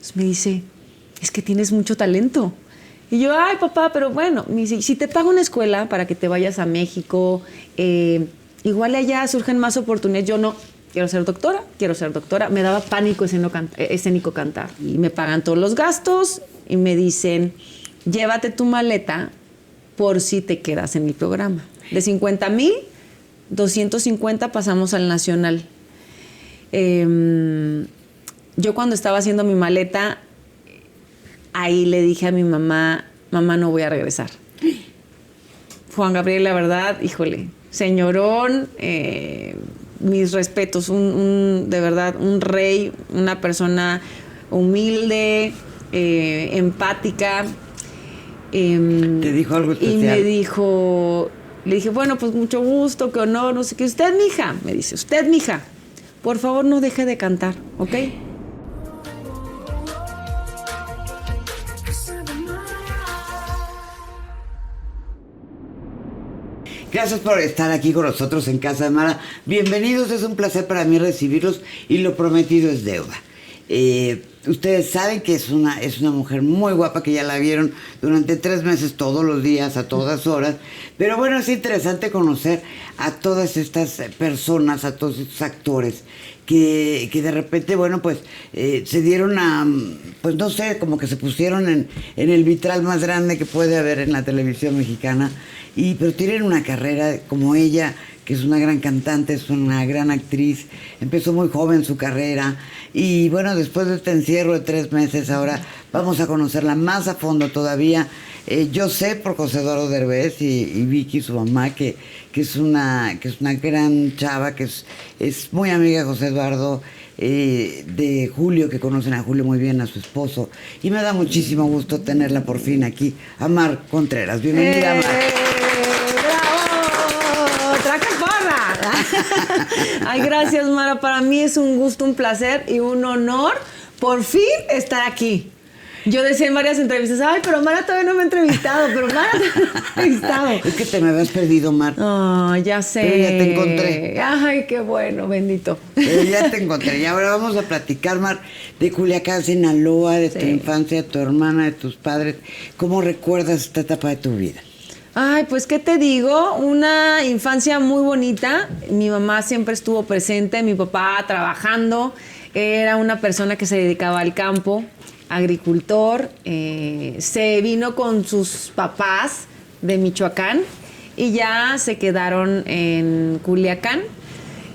Entonces me dice, es que tienes mucho talento. Y yo, ay, papá, pero bueno, me dice, si te pago una escuela para que te vayas a México, igual allá surgen más oportunidades. Yo no, quiero ser doctora. Me daba pánico escénico cantar. Y me pagan todos los gastos y me dicen, llévate tu maleta por si te quedas en el programa. De 50,000, 250 pasamos al nacional. Yo cuando estaba haciendo mi maleta, ahí le dije a mi mamá, no voy a regresar. Juan Gabriel, la verdad, híjole, señorón, mis respetos, de verdad, un rey, una persona humilde, empática. ¿Te dijo algo especial? Y me dijo, le dije, bueno, pues mucho gusto, qué honor, no sé qué. Usted, mija, me dice, usted, mija, por favor no deje de cantar, ¿ok? Gracias por estar aquí con nosotros en Casa de Mara. Bienvenidos, es un placer para mí recibirlos y lo prometido es deuda. Ustedes saben que es una mujer muy guapa, que ya la vieron durante 3 meses todos los días, a todas horas. Pero bueno, es interesante conocer a todas estas personas, a todos estos actores que de repente, bueno, pues se dieron a, pues no sé, como que se pusieron en el vitral más grande que puede haber en la televisión mexicana. Pero tienen una carrera como ella, que es una gran cantante, es una gran actriz, empezó muy joven su carrera, y bueno, después de este encierro de 3 meses, ahora vamos a conocerla más a fondo todavía. Yo sé por José Eduardo Derbez y Vicky, su mamá, que es una gran chava, que es muy amiga de José Eduardo, de Julio, que conocen a Julio muy bien, a su esposo, y me da muchísimo gusto tenerla por fin aquí, a Mar Contreras. Bienvenida, Mar. Ay, gracias, Mara. Para mí es un gusto, un placer y un honor por fin estar aquí. Yo decía en varias entrevistas, ay, pero Mara todavía no me ha entrevistado, Es que te me habías perdido, Mar. Oh, ya sé. Pero ya te encontré. Ay, qué bueno, bendito. Pero ya te encontré. Y ahora vamos a platicar, Mar, de Culiacán, Sinaloa, de tu infancia, de tu hermana, de tus padres. ¿Cómo recuerdas esta etapa de tu vida? Ay, pues, ¿qué te digo? Una infancia muy bonita. Mi mamá siempre estuvo presente, mi papá trabajando. Era una persona que se dedicaba al campo, agricultor. Se vino con sus papás de Michoacán y ya se quedaron en Culiacán.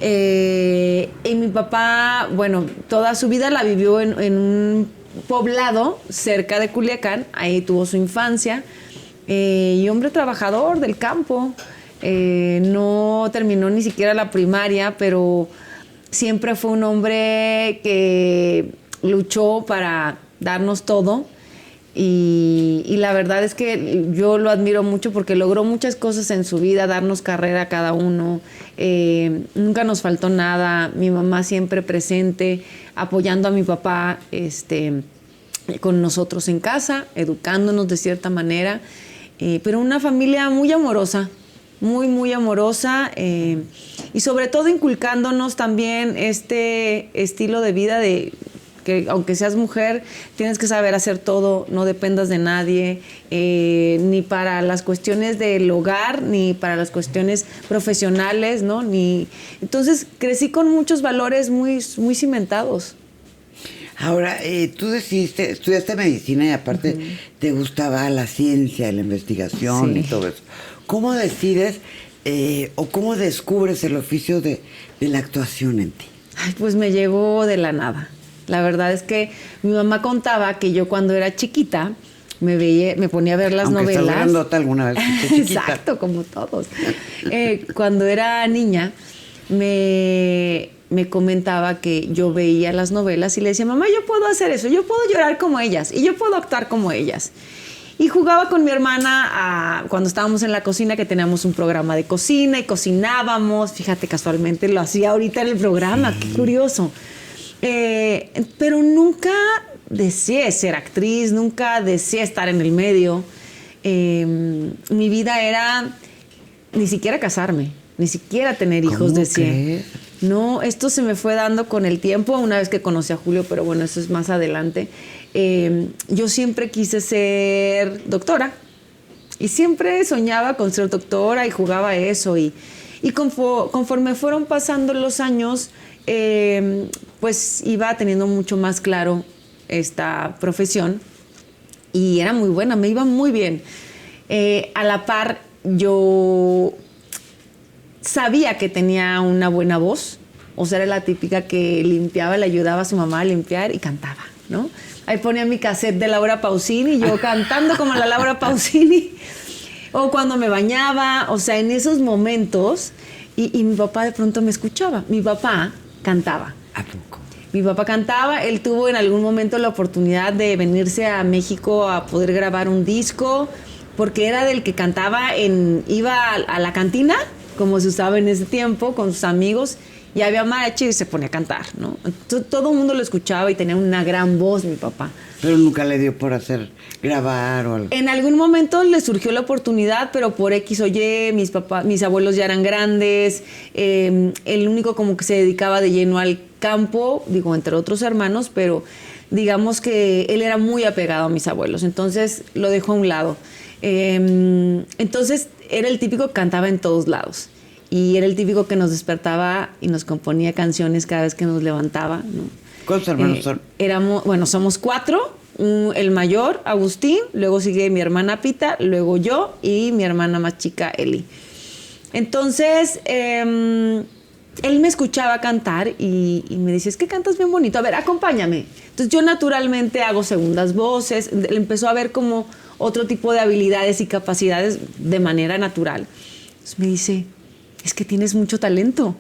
Y mi papá, bueno, toda su vida la vivió en un poblado cerca de Culiacán. Ahí tuvo su infancia. Y hombre trabajador del campo, no terminó ni siquiera la primaria, pero siempre fue un hombre que luchó para darnos todo y la verdad es que yo lo admiro mucho porque logró muchas cosas en su vida, darnos carrera a cada uno, nunca nos faltó nada, mi mamá siempre presente, apoyando a mi papá con nosotros en casa, educándonos de cierta manera. Pero una familia muy amorosa, muy amorosa, y sobre todo inculcándonos también este estilo de vida de que aunque seas mujer, tienes que saber hacer todo, no dependas de nadie, ni para las cuestiones del hogar, ni para las cuestiones profesionales, ¿no? Entonces crecí con muchos valores muy cimentados. Ahora, tú estudiaste medicina y aparte te gustaba la ciencia, la investigación y todo eso. ¿Cómo decides o cómo descubres el oficio de la actuación en ti? Ay, pues me llegó de la nada. La verdad es que mi mamá contaba que yo cuando era chiquita me ponía a ver las novelas. Aunque estás grandota alguna vez que chiquita. Exacto, como todos. Cuando era niña me comentaba que yo veía las novelas y le decía, mamá, yo puedo hacer eso, yo puedo llorar como ellas y yo puedo actuar como ellas. Y jugaba con mi hermana cuando estábamos en la cocina, que teníamos un programa de cocina y cocinábamos. Fíjate, casualmente lo hacía ahorita en el programa, qué curioso. Pero nunca deseé ser actriz, nunca deseé estar en el medio. Mi vida era ni siquiera casarme, ni siquiera tener hijos, deseé. No, esto se me fue dando con el tiempo, una vez que conocí a Julio, pero bueno, eso es más adelante. Yo siempre quise ser doctora y siempre soñaba con ser doctora y jugaba a eso. Y conforme fueron pasando los años, pues iba teniendo mucho más claro esta profesión y era muy buena, me iba muy bien. A la par, yo sabía que tenía una buena voz, o sea, era la típica que limpiaba, le ayudaba a su mamá a limpiar y cantaba, ¿no? Ahí ponía mi cassette de Laura Pausini, yo cantando como la Laura Pausini, o cuando me bañaba, o sea, en esos momentos, y mi papá de pronto me escuchaba. Mi papá cantaba. ¿A poco? Mi papá cantaba, él tuvo en algún momento la oportunidad de venirse a México a poder grabar un disco, porque era del que cantaba, iba a la cantina, como se usaba en ese tiempo, con sus amigos, y había mariachi y se ponía a cantar, ¿no? Entonces, todo el mundo lo escuchaba y tenía una gran voz, mi papá. Pero nunca le dio por grabar o algo. En algún momento le surgió la oportunidad, pero por X o Y, mis abuelos ya eran grandes, el único como que se dedicaba de lleno al campo, digo, entre otros hermanos, pero digamos que él era muy apegado a mis abuelos, entonces lo dejó a un lado. Entonces era el típico que cantaba en todos lados y era el típico que nos despertaba y nos componía canciones cada vez que nos levantaba, ¿no? ¿Cuántos hermanos son? Somos 4, el mayor, Agustín, luego sigue mi hermana Pita, luego yo y mi hermana más chica, Eli. Entonces, él me escuchaba cantar y me decía, es que cantas bien bonito, a ver, acompáñame. Entonces yo naturalmente hago segundas voces, él empezó a ver como otro tipo de habilidades y capacidades de manera natural. Entonces me dice, es que tienes mucho talento.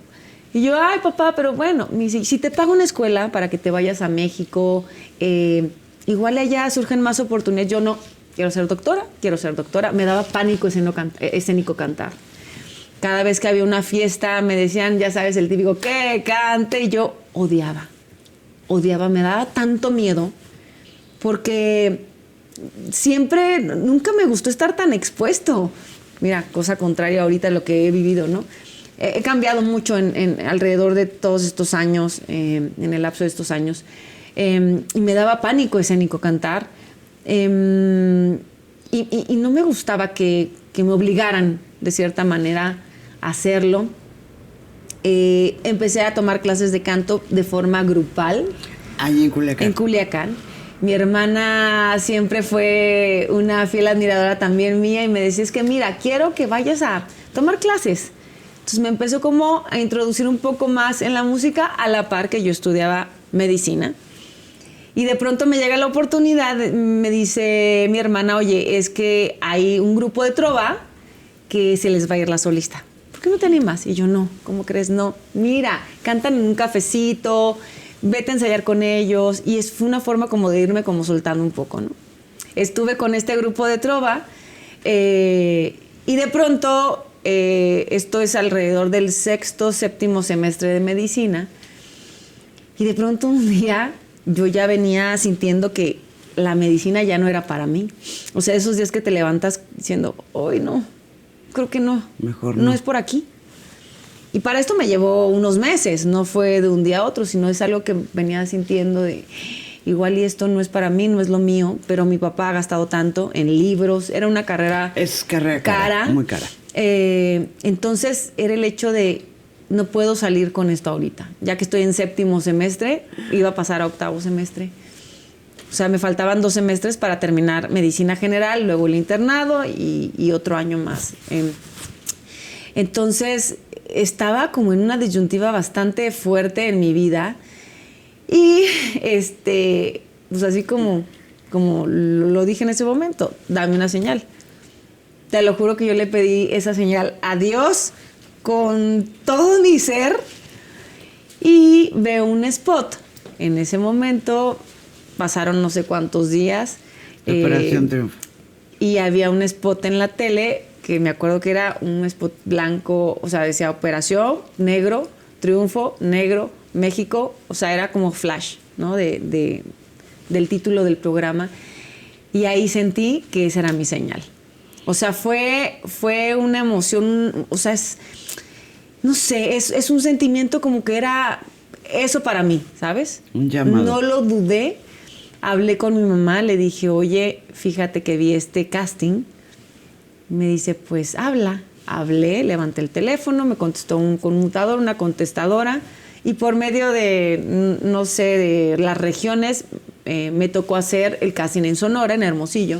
Y yo, ay, papá, pero bueno, me dice, si te pago una escuela para que te vayas a México, igual allá surgen más oportunidades. Yo no, quiero ser doctora. Me daba pánico escénico cantar. Cada vez que había una fiesta me decían, ya sabes, el típico, que cante. Y yo odiaba, me daba tanto miedo porque nunca me gustó estar tan expuesto. Mira, cosa contraria ahorita a lo que he vivido, ¿no? He cambiado mucho alrededor de todos estos años, en el lapso de estos años, y me daba pánico escénico cantar, y no me gustaba que me obligaran de cierta manera a hacerlo. Empecé a tomar clases de canto de forma grupal. Ahí en Culiacán. En Culiacán. Mi hermana siempre fue una fiel admiradora también mía y me decía, es que mira, quiero que vayas a tomar clases. Entonces me empezó como a introducir un poco más en la música a la par que yo estudiaba medicina. Y de pronto me llega la oportunidad, me dice mi hermana, oye, es que hay un grupo de trova que se les va a ir la solista. ¿Por qué no te animas? Y yo, no, ¿cómo crees? No, mira, cantan en un cafecito, vete a ensayar con ellos. Y fue una forma como de irme como soltando un poco, ¿no? Estuve con este grupo de trova y de pronto... esto es alrededor del 6º, 7º semestre de medicina. Y de pronto un día yo ya venía sintiendo que la medicina ya no era para mí. O sea, esos días que te levantas diciendo, hoy no, creo que no. Mejor no es por aquí. Y para esto me llevó unos meses, no fue de un día a otro, sino es algo que venía sintiendo de... Igual y esto no es para mí, no es lo mío, pero mi papá ha gastado tanto en libros, era una carrera... Es carrera cara, muy cara. Entonces era el hecho de no puedo salir con esto ahorita, ya que estoy en 7º semestre, iba a pasar a 8º semestre. O sea, me faltaban 2 semestres para terminar medicina general, luego el internado y otro año más. Entonces estaba como en una disyuntiva bastante fuerte en mi vida y pues así como lo dije en ese momento, dame una señal. Te lo juro que yo le pedí esa señal a Dios con todo mi ser y veo un spot. En ese momento pasaron no sé cuántos días. Operación Triunfo. Y había un spot en la tele que me acuerdo que era un spot blanco, o sea, decía Operación, negro, Triunfo, negro, México. O sea, era como flash, ¿no? del título del programa. Y ahí sentí que esa era mi señal. O sea, fue una emoción, o sea, no sé, es un sentimiento como que era eso para mí, ¿sabes? Un llamado. No lo dudé. Hablé con mi mamá, le dije, oye, fíjate que vi este casting. Me dice, pues habla. Hablé, levanté el teléfono, me contestó un conmutador, una contestadora, y por medio de, no sé, de las regiones, me tocó hacer el casting en Sonora, en Hermosillo.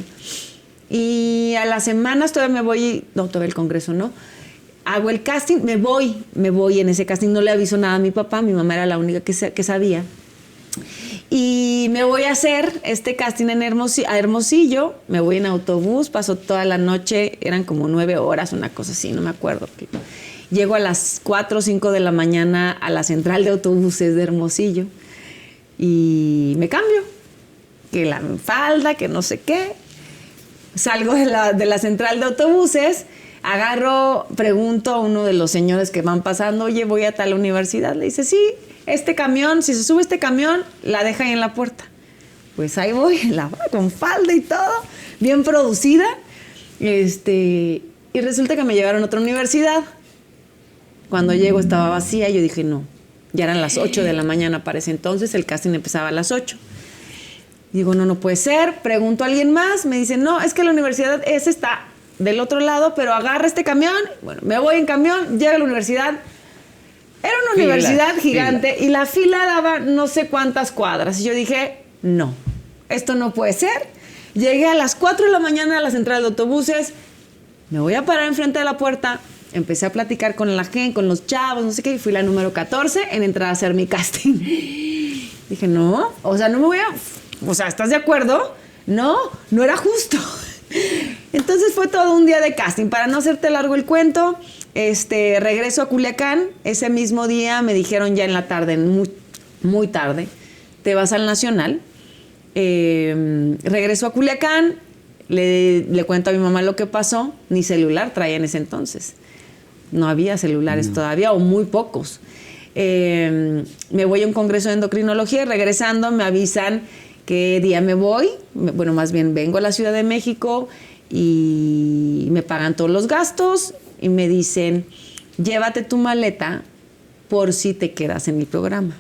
Y a las semanas todavía me voy, no, todavía el congreso no, hago el casting, me voy en ese casting, no le aviso nada a mi papá, mi mamá era la única que sabía. Y me voy a hacer este casting a Hermosillo, me voy en autobús, paso toda la noche, eran como 9 horas, una cosa así, no me acuerdo. Llego a las 4 o 5 de la mañana a la central de autobuses de Hermosillo y me cambio, que la falda, que no sé qué. Salgo de la central de autobuses, pregunto a uno de los señores que van pasando, oye, voy a tal universidad. Le dice, sí, este camión, si se sube este camión, la deja ahí en la puerta. Pues ahí voy, con falda y todo, bien producida. Y resulta que me llevaron a otra universidad. Cuando llego estaba vacía y yo dije, no, ya eran las 8 de la mañana para ese entonces, el casting empezaba a las 8. Digo, no puede ser. Pregunto a alguien más, me dicen, no, es que la universidad esa está del otro lado, pero agarra este camión. Bueno, me voy en camión, llego a la universidad. Era una universidad gigante y la fila daba no sé cuántas cuadras. Y yo dije, no, esto no puede ser. Llegué a las 4 de la mañana a la central de autobuses, me voy a parar enfrente de la puerta, empecé a platicar con la gente, con los chavos, no sé qué, y fui la número 14 en entrar a hacer mi casting. Dije, no, o sea, no me voy a... O sea, ¿estás de acuerdo? No era justo. Entonces fue todo un día de casting. Para no hacerte largo el cuento, regreso a Culiacán. Ese mismo día me dijeron ya en la tarde, muy tarde, te vas al Nacional. Regreso a Culiacán, le cuento a mi mamá lo que pasó. Ni celular traía en ese entonces. No había celulares todavía, o muy pocos. Me voy a un congreso de endocrinología y regresando me avisan qué día me voy. Bueno, más bien vengo a la Ciudad de México y me pagan todos los gastos y me dicen, llévate tu maleta por si te quedas en mi programa.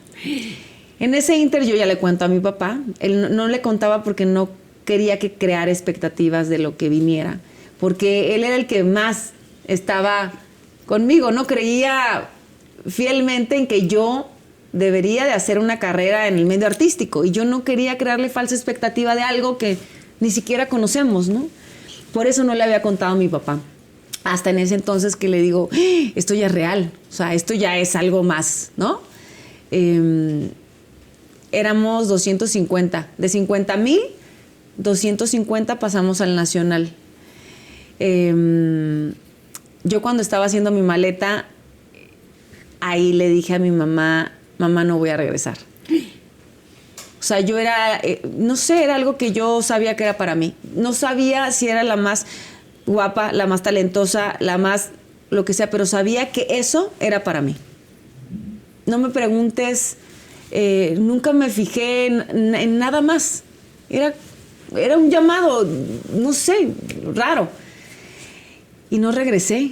En ese inter yo ya le cuento a mi papá. Él no le contaba porque no quería que creara expectativas de lo que viniera, porque él era el que más estaba conmigo, no creía fielmente en que yo debería de hacer una carrera en el medio artístico y yo no quería crearle falsa expectativa de algo que ni siquiera conocemos, ¿no? Por eso no le había contado a mi papá. Hasta en ese entonces que le digo, esto ya es real, o sea, esto ya es algo más, ¿no? Éramos 250, de 50,000, 250 pasamos al Nacional. Yo cuando estaba haciendo mi maleta, ahí le dije a mi mamá, no voy a regresar. O sea, yo era, no sé, era algo que yo sabía que era para mí. No sabía si era la más guapa, la más talentosa, la más lo que sea, pero sabía que eso era para mí. No me preguntes, nunca me fijé en nada más. Era un llamado, no sé, raro. Y no regresé.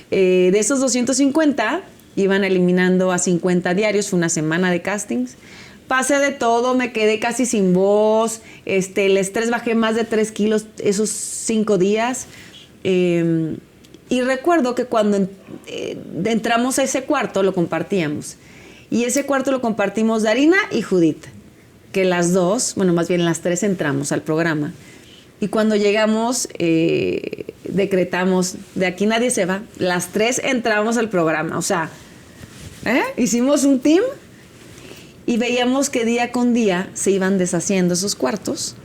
De esos 250, iban eliminando a 50 diarios. Fue una semana de castings. Pasé de todo, me quedé casi sin voz. El estrés, bajé más de 3 kilos esos 5 días. Y recuerdo que cuando entramos a ese cuarto, lo compartíamos. Y ese cuarto lo compartimos Darina y Judith. Que las dos, bueno, más bien las tres entramos al programa. Y cuando llegamos, decretamos, de aquí nadie se va. Las tres entramos al programa. O sea, hicimos un team y veíamos que día con día se iban deshaciendo esos cuartos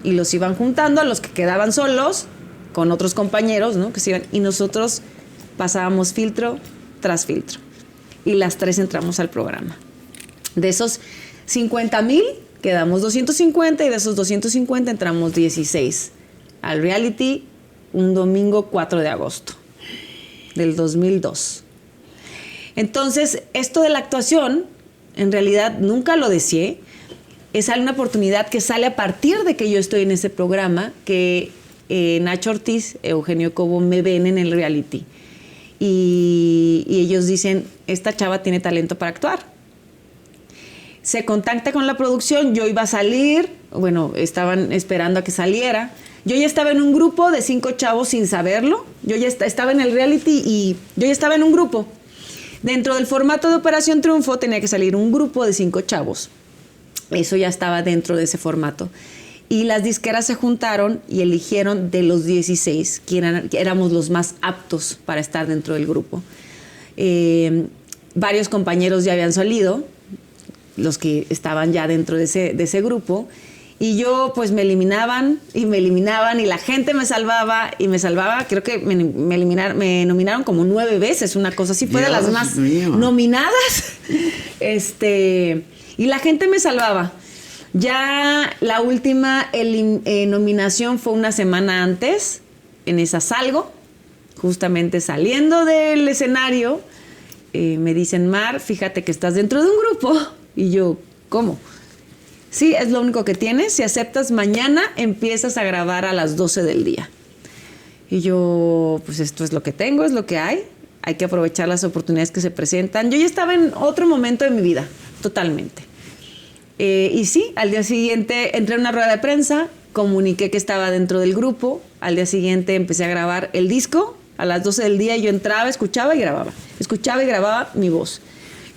y los iban juntando a los que quedaban solos con otros compañeros, ¿no? Que se iban, y nosotros pasábamos filtro tras filtro. Y las tres entramos al programa. De esos 50,000... quedamos 250 y de esos 250 entramos 16 al reality un domingo 4 de agosto del 2002. Entonces, esto de la actuación, en realidad nunca lo deseé. Es una oportunidad que sale a partir de que yo estoy en ese programa, que Nacho Ortiz, Eugenio Cobo me ven en el reality. y ellos dicen, esta chava tiene talento para actuar. Se contacta con la producción, yo iba a salir, bueno, estaban esperando a que saliera. Yo ya estaba en un grupo de 5 chavos sin saberlo. Yo ya estaba en el reality y yo ya estaba en un grupo. Dentro del formato de Operación Triunfo tenía que salir un grupo de 5 chavos. Eso ya estaba dentro de ese formato. Y las disqueras se juntaron y eligieron de los 16, que éramos los más aptos para estar dentro del grupo. Varios compañeros ya habían salido, los que estaban ya dentro de ese grupo. Y yo, pues, me eliminaban y la gente me salvaba y me salvaba. Creo que me nominaron como 9 veces, una cosa así. Fue de las más nominadas. Y la gente me salvaba. Ya la última nominación fue una semana antes. En esa salgo, justamente saliendo del escenario. Me dicen, Mar, fíjate que estás dentro de un grupo. Y yo, ¿cómo? Sí, es lo único que tienes. Si aceptas, mañana empiezas a grabar a las 12 del día. Y yo, pues esto es lo que tengo, es lo que hay. Hay que aprovechar las oportunidades que se presentan. Yo ya estaba en otro momento de mi vida, totalmente. Y sí, al día siguiente entré en una rueda de prensa, comuniqué que estaba dentro del grupo. Al día siguiente empecé a grabar el disco. A las 12 del día yo entraba, escuchaba y grababa. Escuchaba y grababa mi voz.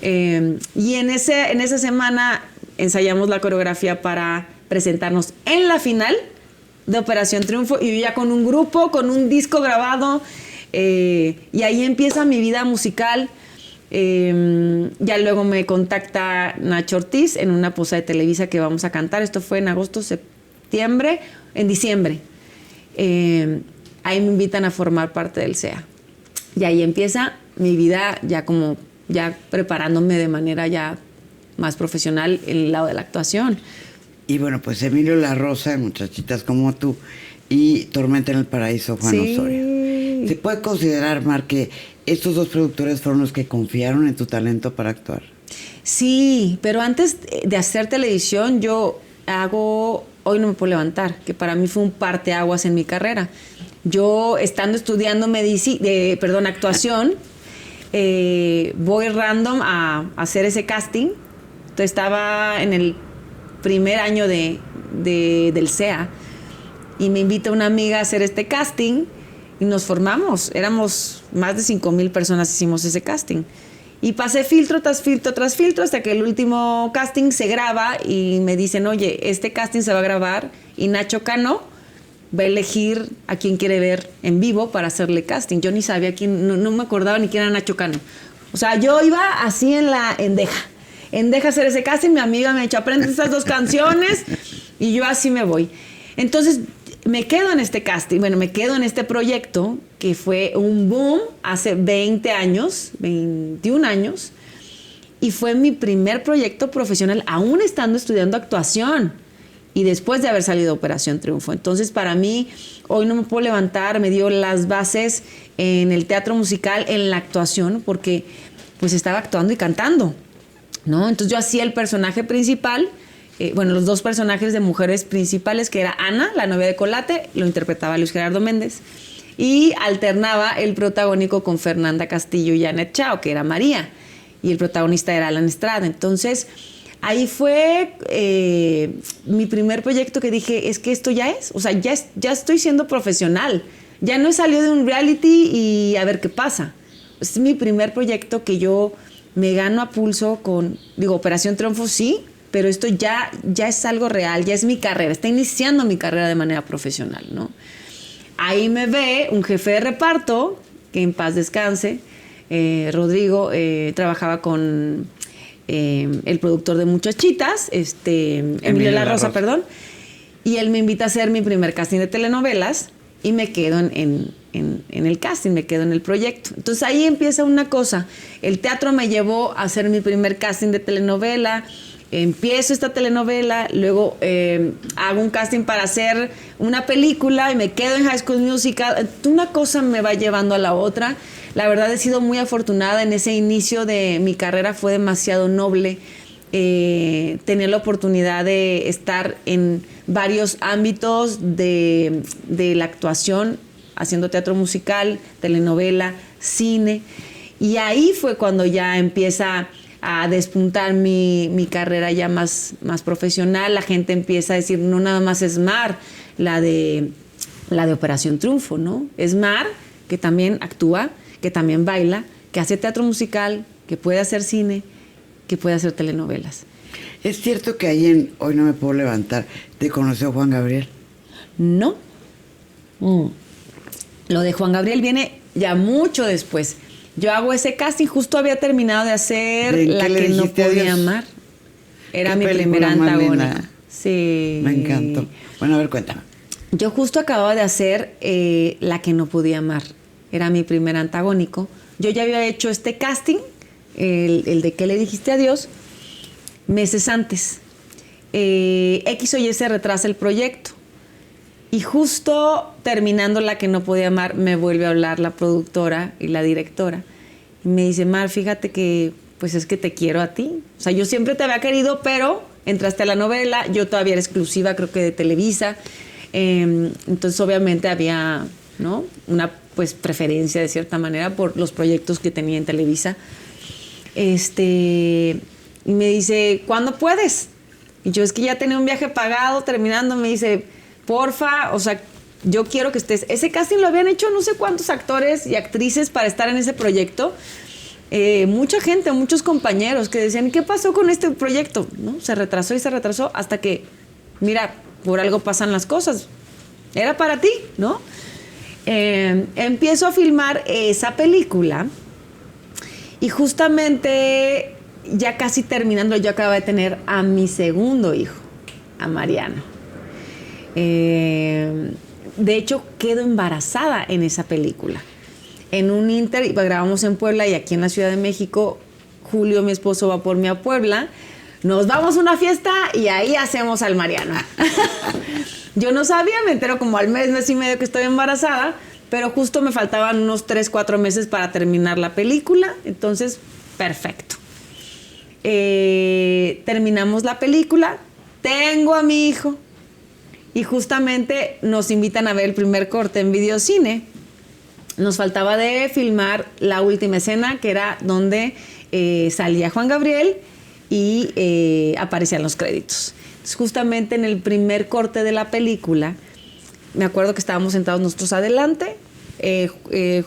Y en esa semana ensayamos la coreografía para presentarnos en la final de Operación Triunfo y yo ya con un grupo, con un disco grabado, y ahí empieza mi vida musical. Ya luego me contacta Nacho Ortiz en una posada de Televisa que vamos a cantar. Esto fue en agosto, septiembre, en diciembre. Ahí me invitan a formar parte del SEA. Y ahí empieza mi vida ya preparándome de manera ya más profesional en el lado de la actuación. Y bueno, pues Emilio La Rosa, Muchachitas como tú, y Tormenta en el Paraíso, Juan Osorio. ¿Se puede considerar, Mar, que estos 2 productores fueron los que confiaron en tu talento para actuar? Sí, pero antes de hacer televisión, yo Hoy no me puedo levantar, que para mí fue un parteaguas en mi carrera. Yo, estando estudiando actuación, voy random a hacer ese casting. Entonces estaba en el primer año del SEA y me invita una amiga a hacer este casting y nos formamos. Éramos más de 5,000 personas, hicimos ese casting. Y pasé filtro tras filtro tras filtro hasta que el último casting se graba y me dicen, oye, este casting se va a grabar y Nacho Cano va a elegir a quién quiere ver en vivo para hacerle casting. Yo ni sabía no me acordaba ni quién era Nacho Cano. O sea, yo iba así en Deja hacer ese casting. Mi amiga me ha dicho, aprende estas 2 canciones y yo así me voy. Entonces me quedo en este casting, me quedo en este proyecto que fue un boom hace 21 años, y fue mi primer proyecto profesional, aún estando estudiando actuación y después de haber salido de Operación Triunfo. Entonces, para mí, Hoy no me puedo levantar, me dio las bases en el teatro musical, en la actuación, porque pues estaba actuando y cantando, ¿no? Entonces yo hacía el personaje principal, los 2 personajes de mujeres principales, que era Ana, la novia de Colate, lo interpretaba Luis Gerardo Méndez, y alternaba el protagónico con Fernanda Castillo y Janet Chao, que era María, y el protagonista era Alan Estrada. Entonces ahí fue mi primer proyecto que dije, es que esto ya es, o sea, ya estoy siendo profesional, ya no he salido de un reality y a ver qué pasa. Es mi primer proyecto que yo me gano a pulso Operación Triunfo sí, pero esto ya es algo real, ya es mi carrera, está iniciando mi carrera de manera profesional, ¿no? Ahí me ve un jefe de reparto, que en paz descanse, Rodrigo, trabajaba con el productor de Muchachitas, Emilio La Rosa, perdón, y él me invita a hacer mi primer casting de telenovelas y me quedo en el casting, me quedo en el proyecto. Entonces ahí empieza una cosa. El teatro me llevó a hacer mi primer casting de telenovela. Empiezo esta telenovela, luego hago un casting para hacer una película y me quedo en High School Musical. Una cosa me va llevando a la otra. La verdad, he sido muy afortunada. En ese inicio de mi carrera fue demasiado noble tener la oportunidad de estar en varios ámbitos de la actuación, haciendo teatro musical, telenovela, cine. Y ahí fue cuando ya empieza a despuntar mi carrera ya más profesional. La gente empieza a decir, no nada más es Mar, la de Operación Triunfo, ¿no? Es Mar, que también actúa, que también baila, que hace teatro musical, que puede hacer cine, que puede hacer telenovelas. ¿Es cierto que ahí en Hoy No Me Puedo Levantar te conoció Juan Gabriel? No. Lo de Juan Gabriel viene ya mucho después. Yo hago ese casting, justo había terminado de hacer La que no podía amar. Era mi primera antagónica. Sí. Me encantó. Bueno, a ver, cuéntame. Yo justo acababa de hacer La que no podía amar. Era mi primer antagónico. Yo ya había hecho este casting, el de ¿Qué le dijiste a Dios? Meses antes. X o Y se retrasa el proyecto. Y justo terminando La que no podía amar, me vuelve a hablar la productora y la directora. Y me dice, Mar, fíjate que pues es que te quiero a ti. O sea, yo siempre te había querido, pero entraste a la novela. Yo todavía era exclusiva, creo que de Televisa. Entonces, obviamente, había, ¿no?, una pues preferencia de cierta manera por los proyectos que tenía en Televisa. Y me dice, ¿cuándo puedes? Y yo, es que ya tenía un viaje pagado, terminando, me dice, porfa, o sea, yo quiero que estés. Ese casting lo habían hecho no sé cuántos actores y actrices para estar en ese proyecto. Mucha gente, muchos compañeros que decían, ¿qué pasó con este proyecto? ¿No? Se retrasó hasta que, mira, por algo pasan las cosas. Era para ti, ¿no? Empiezo a filmar esa película y justamente ya casi terminando, yo acababa de tener a mi segundo hijo, a Mariano. De hecho, quedo embarazada en esa película. En un inter, grabamos en Puebla y aquí en la Ciudad de México, Julio, mi esposo, va por mí a Puebla, nos vamos a una fiesta y ahí hacemos al Mariano. Yo no sabía, me entero como al mes y medio que estoy embarazada, pero justo me faltaban unos 3-4 meses para terminar la película, entonces, perfecto. Terminamos la película, tengo a mi hijo y justamente nos invitan a ver el primer corte en Videocine. Nos faltaba de filmar la última escena, que era donde salía Juan Gabriel y aparecían los créditos. Entonces, justamente en el primer corte de la película, me acuerdo que estábamos sentados nosotros adelante,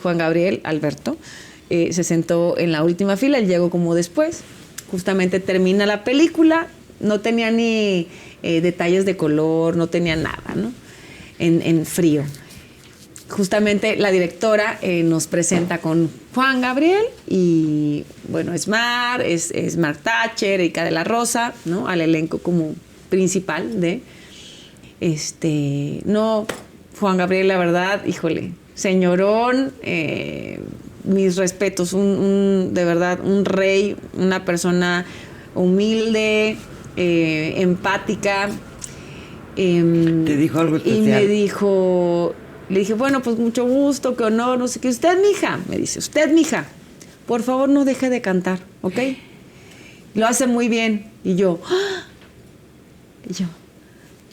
Juan Gabriel, Alberto, se sentó en la última fila, él llegó como después. Justamente termina la película, no tenía ni detalles de color, no tenía nada, ¿no? En frío. Justamente la directora nos presenta con Juan Gabriel y, bueno, es Mar Thatcher, Erika de la Rosa, ¿no? Al elenco como principal de... No, Juan Gabriel, la verdad, híjole, señorón, mis respetos, de verdad, un rey, una persona humilde, empática. ¿Te dijo algo especial? Y le dije, bueno, pues mucho gusto, qué honor, no sé qué. Usted, mija, me dice, usted, mija, por favor no deje de cantar, ¿ok? Lo hace muy bien. Y yo,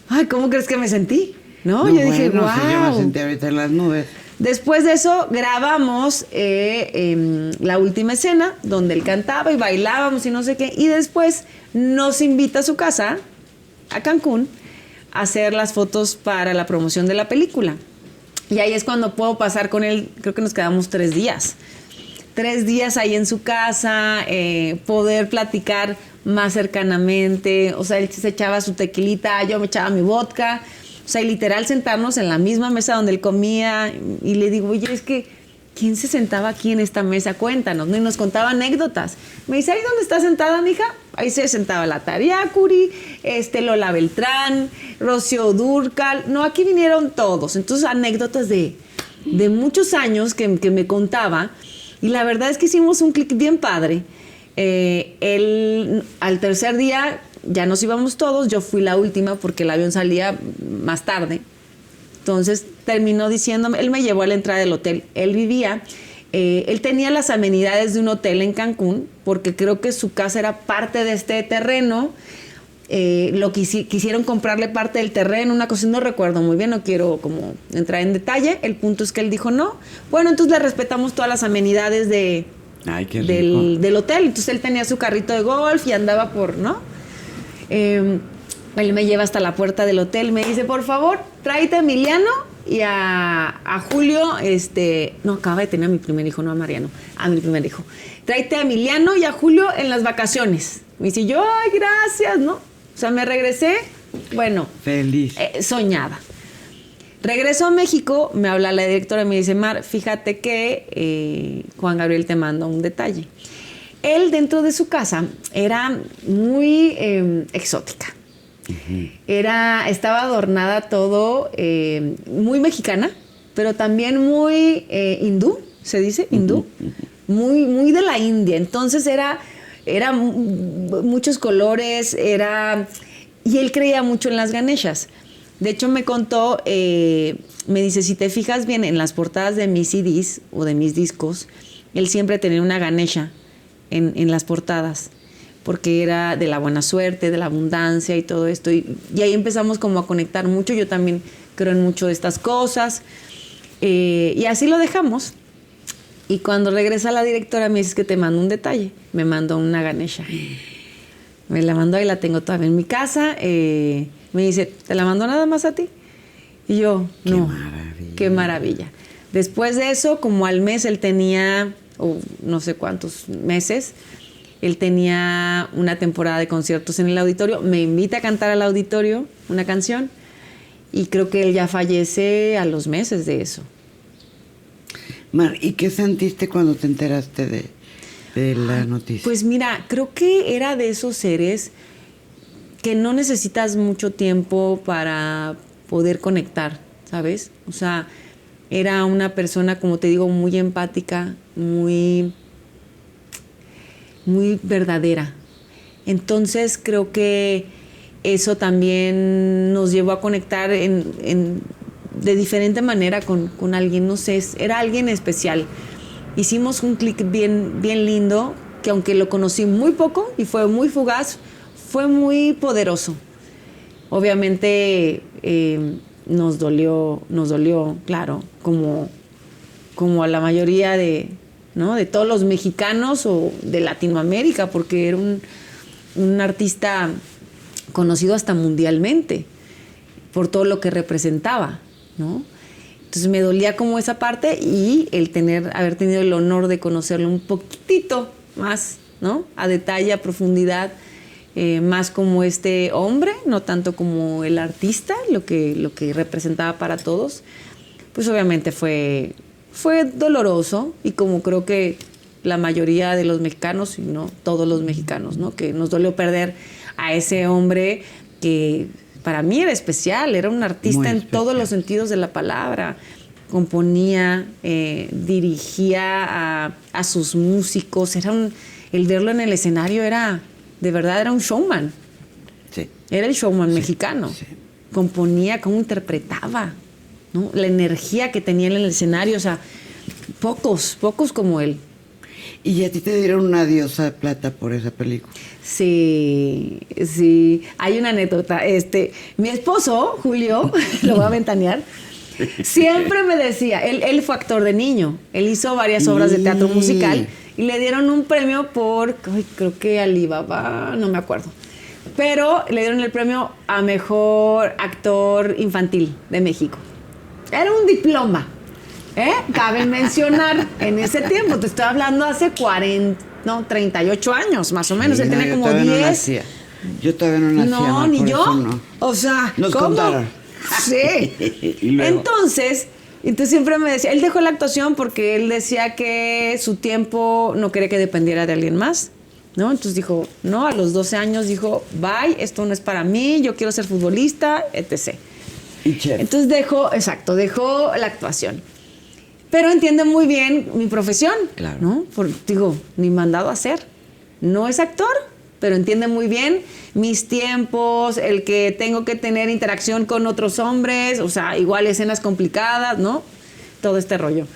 ay, ¿cómo crees que me sentí? ¿No? Yo dije, wow. Si yo me sentí ahorita en las nubes. Después de eso grabamos la última escena donde él cantaba y bailábamos y no sé qué. Y después nos invita a su casa, a Cancún, a hacer las fotos para la promoción de la película. Y ahí es cuando puedo pasar con él, creo que nos quedamos 3 días. 3 días ahí en su casa, poder platicar más cercanamente. O sea, él se echaba su tequilita, yo me echaba mi vodka. O sea, y literal sentarnos en la misma mesa donde él comía y le digo, oye, es que, ¿quién se sentaba aquí en esta mesa? Cuéntanos, ¿no? Y nos contaba anécdotas. Me dice, ¿ahí dónde está sentada, mija? Ahí se sentaba la Tariacuri, Lola Beltrán, Rocío Dúrcal. No, aquí vinieron todos. Entonces, anécdotas de muchos años que me contaba. Y la verdad es que hicimos un clic bien padre. Él, al tercer día... ya nos íbamos todos, yo fui la última porque el avión salía más tarde. Entonces terminó diciéndome, él me llevó a la entrada del hotel. Él vivía, él tenía las amenidades de un hotel en Cancún, porque creo que su casa era parte de este terreno. quisieron comprarle parte del terreno, una cosa, no recuerdo muy bien, no quiero como entrar en detalle. El punto es que él dijo no. Bueno, entonces le respetamos todas las amenidades del hotel. Entonces él tenía su carrito de golf y andaba ¿no? Él me lleva hasta la puerta del hotel, me dice, por favor, tráete a Emiliano y a Julio, no, acaba de tener a mi primer hijo, no a Mariano, a mi primer hijo. Tráete a Emiliano y a Julio en las vacaciones. Me dice yo, ay, gracias, ¿no? O sea, me regresé, bueno, feliz, soñada. Regreso a México, me habla la directora y me dice, Mar, fíjate que Juan Gabriel te manda un detalle. Él dentro de su casa era muy exótica. Uh-huh. Estaba adornada todo, muy mexicana, pero también muy hindú, se dice, hindú, uh-huh. Muy de la India. Entonces era muchos colores, y él creía mucho en las Ganeshas. De hecho, me contó, me dice, si te fijas bien en las portadas de mis CDs o de mis discos, él siempre tenía una Ganesha en las portadas, porque era de la buena suerte, de la abundancia y todo esto. Y ahí empezamos como a conectar mucho. Yo también creo en mucho de estas cosas. Y así lo dejamos. Y cuando regresa la directora me dice que te mando un detalle. Me mandó una Ganesha. Me la mandó y la tengo todavía en mi casa. Me dice, ¿te la mandó nada más a ti? Y yo, no. Qué maravilla. Qué maravilla. Después de eso, como al mes él tenía, o no sé cuántos meses, él tenía una temporada de conciertos en el auditorio. Me invita a cantar al auditorio una canción. Y creo que él ya fallece a los meses de eso. Mar, ¿y qué sentiste cuando te enteraste de la noticia? Pues mira, creo que era de esos seres que no necesitas mucho tiempo para poder conectar, ¿sabes? O sea, era una persona, como te digo, muy empática, muy verdadera. Entonces creo que eso también nos llevó a conectar de diferente manera con alguien, no sé, era alguien especial. Hicimos un clic bien lindo, que aunque lo conocí muy poco y fue muy fugaz, fue muy poderoso. Obviamente nos dolió, claro, como a la mayoría de todos los mexicanos o de Latinoamérica, porque era un artista conocido hasta mundialmente por todo lo que representaba, ¿no? Entonces me dolía como esa parte, y el haber tenido el honor de conocerlo un poquitito más, ¿no? A detalle, a profundidad, más como este hombre, no tanto como el artista, lo que representaba para todos, pues obviamente fue doloroso, y como creo que la mayoría de los mexicanos, y no todos los mexicanos, ¿no? Que nos dolió perder a ese hombre que para mí era especial, era un artista en todos los sentidos de la palabra. Componía, dirigía a sus músicos, el verlo en el escenario de verdad era un showman. Sí. Era el showman mexicano. Sí. Componía, cómo interpretaba, ¿no? La energía que tenía en el escenario, o sea, pocos como él. ¿Y a ti te dieron una diosa de plata por esa película? Sí. Hay una anécdota. Mi esposo, Julio, lo voy a ventanear, siempre me decía, él fue actor de niño, él hizo varias obras de teatro musical y le dieron un premio creo que Alibaba, no me acuerdo, pero le dieron el premio a mejor actor infantil de México. Era un diploma. Cabe mencionar, en ese tiempo, te estoy hablando hace 38 años, más o menos. Sí, él tenía como todavía 10. No nacía. Yo todavía no nacía. No, ni yo. No. O sea, nos ¿cómo? Contaron. Sí. Entonces siempre me decía, él dejó la actuación porque él decía que su tiempo no quería que dependiera de alguien más, ¿no? Entonces dijo, no, a los 12 años dijo, bye, esto no es para mí, yo quiero ser futbolista, etc. Entonces dejó la actuación. Pero entiende muy bien mi profesión, claro, ¿no? Ni mandado a hacer. No es actor, pero entiende muy bien mis tiempos, el que tengo que tener interacción con otros hombres, o sea, igual escenas complicadas, ¿no? Todo este rollo.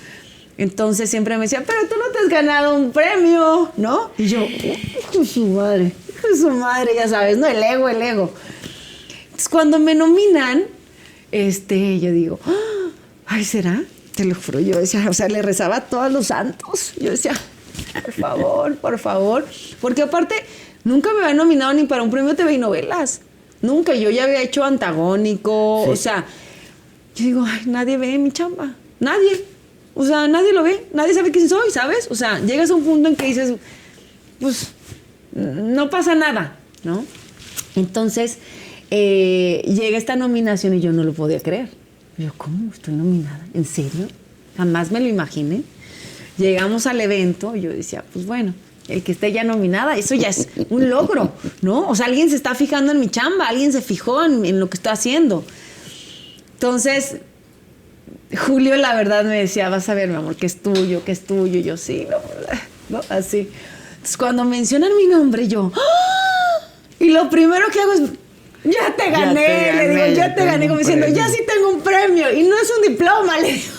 Entonces siempre me decía, pero tú no te has ganado un premio, ¿no? Y yo, hijo de su madre, su madre, ya sabes, ¿no? El ego. Entonces, cuando me nominan, yo digo, ay, ¿será? Te lo juro, yo decía, o sea, le rezaba a todos los santos. Yo decía, por favor. Porque aparte, nunca me había nominado ni para un premio TV y novelas. Nunca. Yo ya había hecho antagónico. Sí. O sea, yo digo, ay, nadie ve mi chamba. Nadie. O sea, nadie lo ve. Nadie sabe quién soy, ¿sabes? O sea, llegas a un punto en que dices, pues, no pasa nada, ¿no? Entonces, llega esta nominación y yo no lo podía creer. Yo, ¿cómo? ¿Estoy nominada? ¿En serio? Jamás me lo imaginé. Llegamos al evento y yo decía, pues bueno, el que esté ya nominada, eso ya es un logro, ¿no? O sea, alguien se está fijando en mi chamba, alguien se fijó en lo que estoy haciendo. Entonces, Julio, la verdad, me decía, vas a ver, mi amor, que es tuyo. Y yo, sí, no, así. Entonces, cuando mencionan mi nombre, yo, ¡ah! Y lo primero que hago es, ya te gané, como diciendo, ya sí tengo un premio, y no es un diploma, le digo.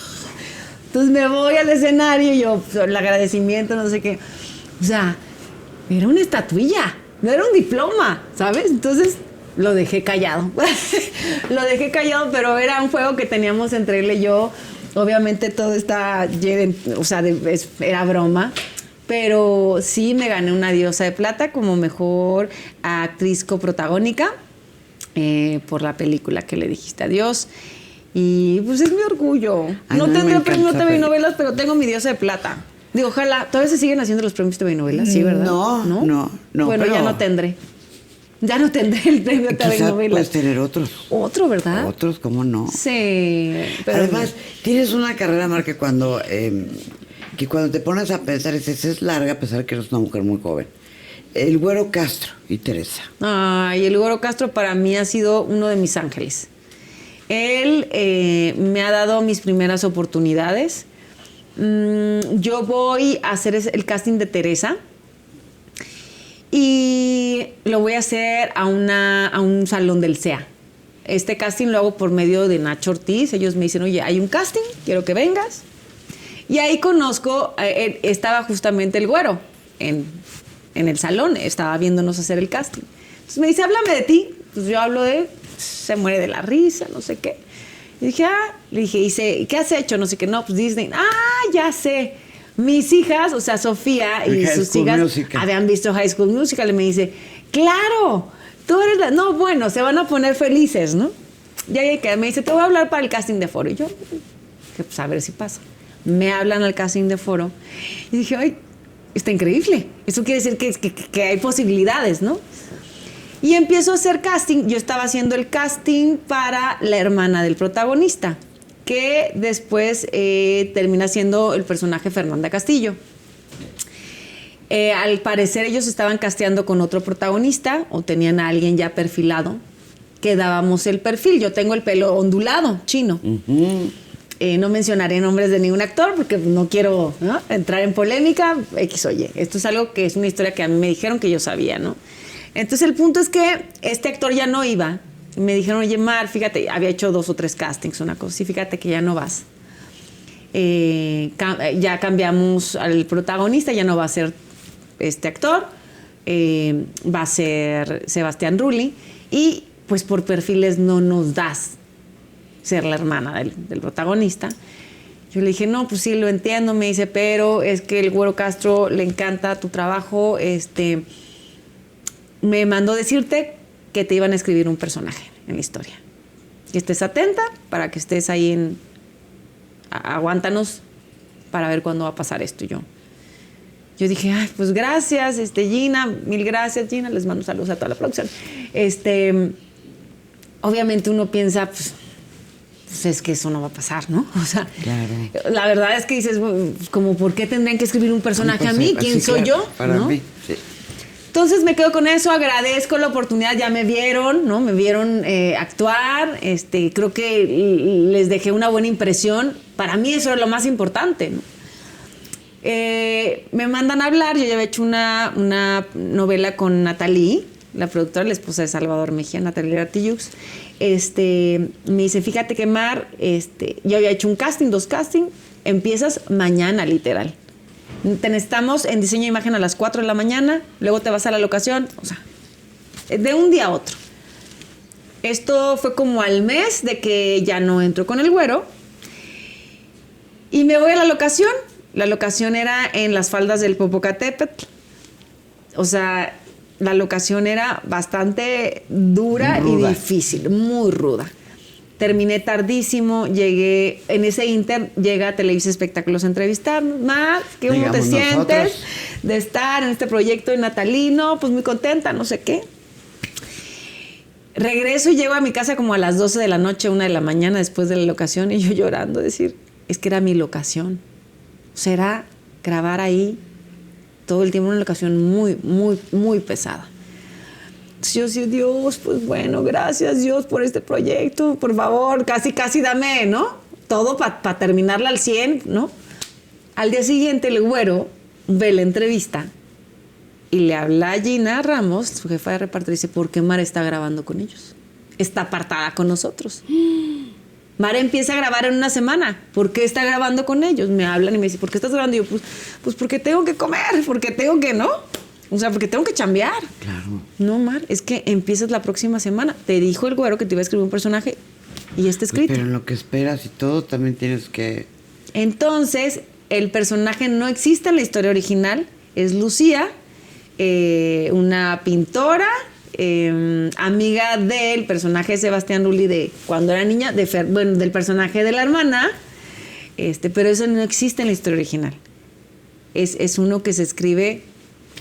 Entonces me voy al escenario y yo, el agradecimiento, no sé qué. O sea, era una estatuilla, no era un diploma, ¿sabes? Entonces lo dejé callado. Pero era un juego que teníamos entre él y yo. Obviamente todo está, o sea, era broma. Pero sí me gané una Diosa de Plata como mejor actriz coprotagónica por la película que le dijiste adiós. Y pues es mi orgullo. Ay, no no, tendré premio TV y novelas, pero tengo mi Diosa de Plata. Digo, ojalá, ¿todavía se siguen haciendo los premios TV y novelas? Sí, ¿verdad? No. Bueno, pero ya no tendré. Ya no tendré el premio TV y novelas. Puedes tener otros. Otro, ¿verdad? Otros, ¿cómo no? Sí. Pero además, tienes una carrera, Mar, que cuando te pones a pensar, es larga, a pesar de que eres una mujer muy joven. El Güero Castro y Teresa. Ay, el Güero Castro para mí ha sido uno de mis ángeles. Él me ha dado mis primeras oportunidades. Yo voy a hacer el casting de Teresa y lo voy a hacer a un salón del CEA. Este casting lo hago por medio de Nacho Ortiz. Ellos me dicen, oye, hay un casting, quiero que vengas. Y ahí conozco, estaba justamente el Güero en el salón, estaba viéndonos hacer el casting. Entonces me dice, háblame de ti. Pues yo hablo de él, se muere de la risa, no sé qué. Y dije, le dije, ¿qué has hecho? No sé qué, no, pues Disney. Ya sé. Mis hijas, o sea, Sofía y sus hijas habían visto High School Musical y me dice, claro, tú eres la... No, bueno, se van a poner felices, ¿no? Y ahí me dice, te voy a hablar para el casting de Foro. Y yo, pues a ver si pasa. Me hablan al casting de Foro y dije, ay, está increíble. Eso quiere decir que hay posibilidades, ¿no? Y empiezo a hacer casting. Yo estaba haciendo el casting para la hermana del protagonista, que después termina siendo el personaje Fernanda Castillo. Al parecer ellos estaban casteando con otro protagonista o tenían a alguien ya perfilado, que dábamos el perfil. Yo tengo el pelo ondulado, chino. Uh-huh. No mencionaré nombres de ningún actor porque no quiero, ¿no?, entrar en polémica. X o Y. Esto es algo que es una historia que a mí me dijeron que yo sabía, ¿no? Entonces el punto es que este actor ya no iba. Me dijeron, oye, Mar, fíjate, había hecho 2 o 3 castings, una cosa, y fíjate que ya no vas. Ya cambiamos al protagonista, ya no va a ser este actor, va a ser Sebastián Rulli, y pues por perfiles no nos das ser la hermana del protagonista. Yo le dije, no, pues sí, lo entiendo. Me dice, pero es que el Güero Castro le encanta tu trabajo, me mandó decirte que te iban a escribir un personaje en la historia. Que estés atenta para que estés ahí aguántanos para ver cuándo va a pasar esto. Yo dije, ay, pues gracias, Gina, mil gracias, Gina, les mando saludos a toda la producción. Obviamente uno piensa, pues es que eso no va a pasar, ¿no? O sea, claro. La verdad es que dices, como, ¿por qué tendrían que escribir un personaje a mí? ¿Quién soy yo? Para mí, sí. Entonces me quedo con eso, agradezco la oportunidad, ya me vieron, ¿no? Me vieron actuar, creo que les dejé una buena impresión. Para mí eso es lo más importante, ¿no? Me mandan a hablar, yo ya había hecho una novela con Natalie, la productora, la esposa de Salvador Mejía, Natalie Artillux. Me dice, fíjate que Mar, yo había hecho 2 castings, empiezas mañana, literal. Te necesitamos en diseño de imagen a las 4 de la mañana, luego te vas a la locación, o sea, de un día a otro. Esto fue como al mes de que ya no entro con el güero. Y me voy a la locación. La locación era en las faldas del Popocatépetl. O sea, la locación era bastante dura y difícil, muy ruda. Terminé tardísimo, llegué, en ese inter, llega a Televisa Espectáculos a entrevistarnos. Más, ¿cómo te sientes de estar en este proyecto de natalino? Pues muy contenta, no sé qué. Regreso y llego a mi casa como a las 12 de la noche, 1 de la mañana después de la locación, y yo llorando, decir, es que era mi locación. O sea, era grabar ahí todo el tiempo, una locación muy, muy, muy pesada. Entonces yo decía, Dios, pues bueno, gracias Dios por este proyecto, por favor, casi dame, ¿no? Todo para terminarla al 100, ¿no? Al día siguiente el güero ve la entrevista y le habla a Gina Ramos, su jefa de reparto, y dice, ¿por qué Mara está grabando con ellos? Está apartada con nosotros. Mara empieza a grabar en una semana. ¿Por qué está grabando con ellos? Me hablan y me dicen, ¿por qué estás grabando? Y yo, pues porque tengo que comer, porque tengo que, ¿no? O sea, porque tengo que chambear. Claro. No, Mar, es que empiezas la próxima semana. Te dijo el güero que te iba a escribir un personaje y está escrito. Pero en lo que esperas y todo también tienes que... Entonces, el personaje no existe en la historia original. Es Lucía, una pintora, amiga del personaje de Sebastián Rulli de cuando era niña, del personaje de la hermana, pero eso no existe en la historia original. Es uno que se escribe,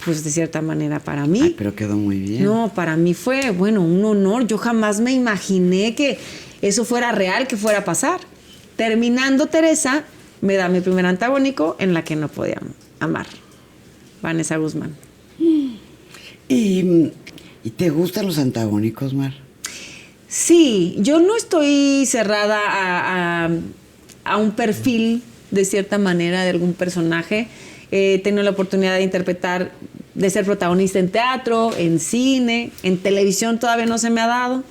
pues de cierta manera para mí. Ay, pero quedó muy bien. No, para mí fue, bueno, un honor. Yo jamás me imaginé que eso fuera real, que fuera a pasar. Terminando Teresa, me da mi primer antagónico en la que no podía amar. Vanessa Guzmán. ¿Y te gustan los antagónicos, Mar? Sí, yo no estoy cerrada a un perfil, de cierta manera, de algún personaje. He tenido la oportunidad de interpretar, de ser protagonista en teatro, en cine, en televisión todavía no se me ha dado.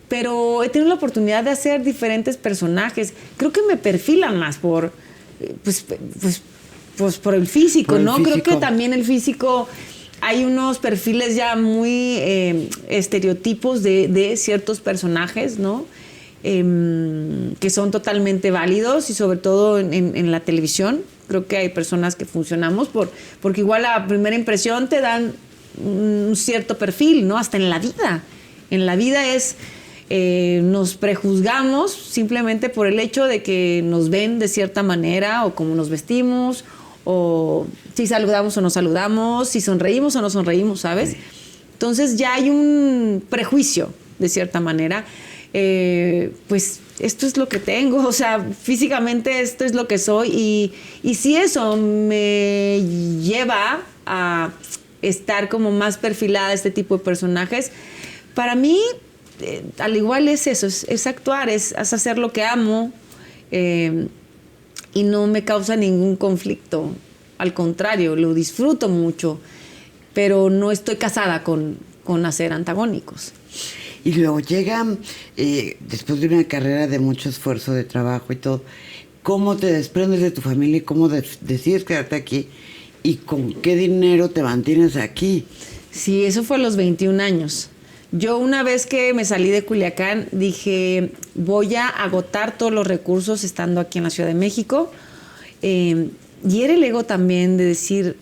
Pero he tenido la oportunidad de hacer diferentes personajes. Creo que me perfilan más por el físico, por el ¿no? físico. Creo que también el físico... Hay unos perfiles ya muy estereotipos de ciertos personajes, ¿no? Que son totalmente válidos y sobre todo en la televisión. Creo que hay personas que funcionamos porque igual a primera impresión te dan un cierto perfil, ¿no? Hasta en la vida. En la vida nos prejuzgamos simplemente por el hecho de que nos ven de cierta manera o cómo nos vestimos o si saludamos o no saludamos, si sonreímos o no sonreímos, ¿sabes? Sí. Entonces ya hay un prejuicio, de cierta manera. Pues esto es lo que tengo, o sea, físicamente esto es lo que soy y si eso me lleva a estar como más perfilada a este tipo de personajes, para mí, al igual es eso, es actuar, es hacer lo que amo, y no me causa ningún conflicto. Al contrario, lo disfruto mucho, pero no estoy casada con hacer antagónicos. Y luego llegan, después de una carrera de mucho esfuerzo, de trabajo y todo, ¿cómo te desprendes de tu familia y cómo decides quedarte aquí? ¿Y con qué dinero te mantienes aquí? Sí, eso fue a los 21 años. Yo una vez que me salí de Culiacán dije, voy a agotar todos los recursos estando aquí en la Ciudad de México. Y era el ego también de decir,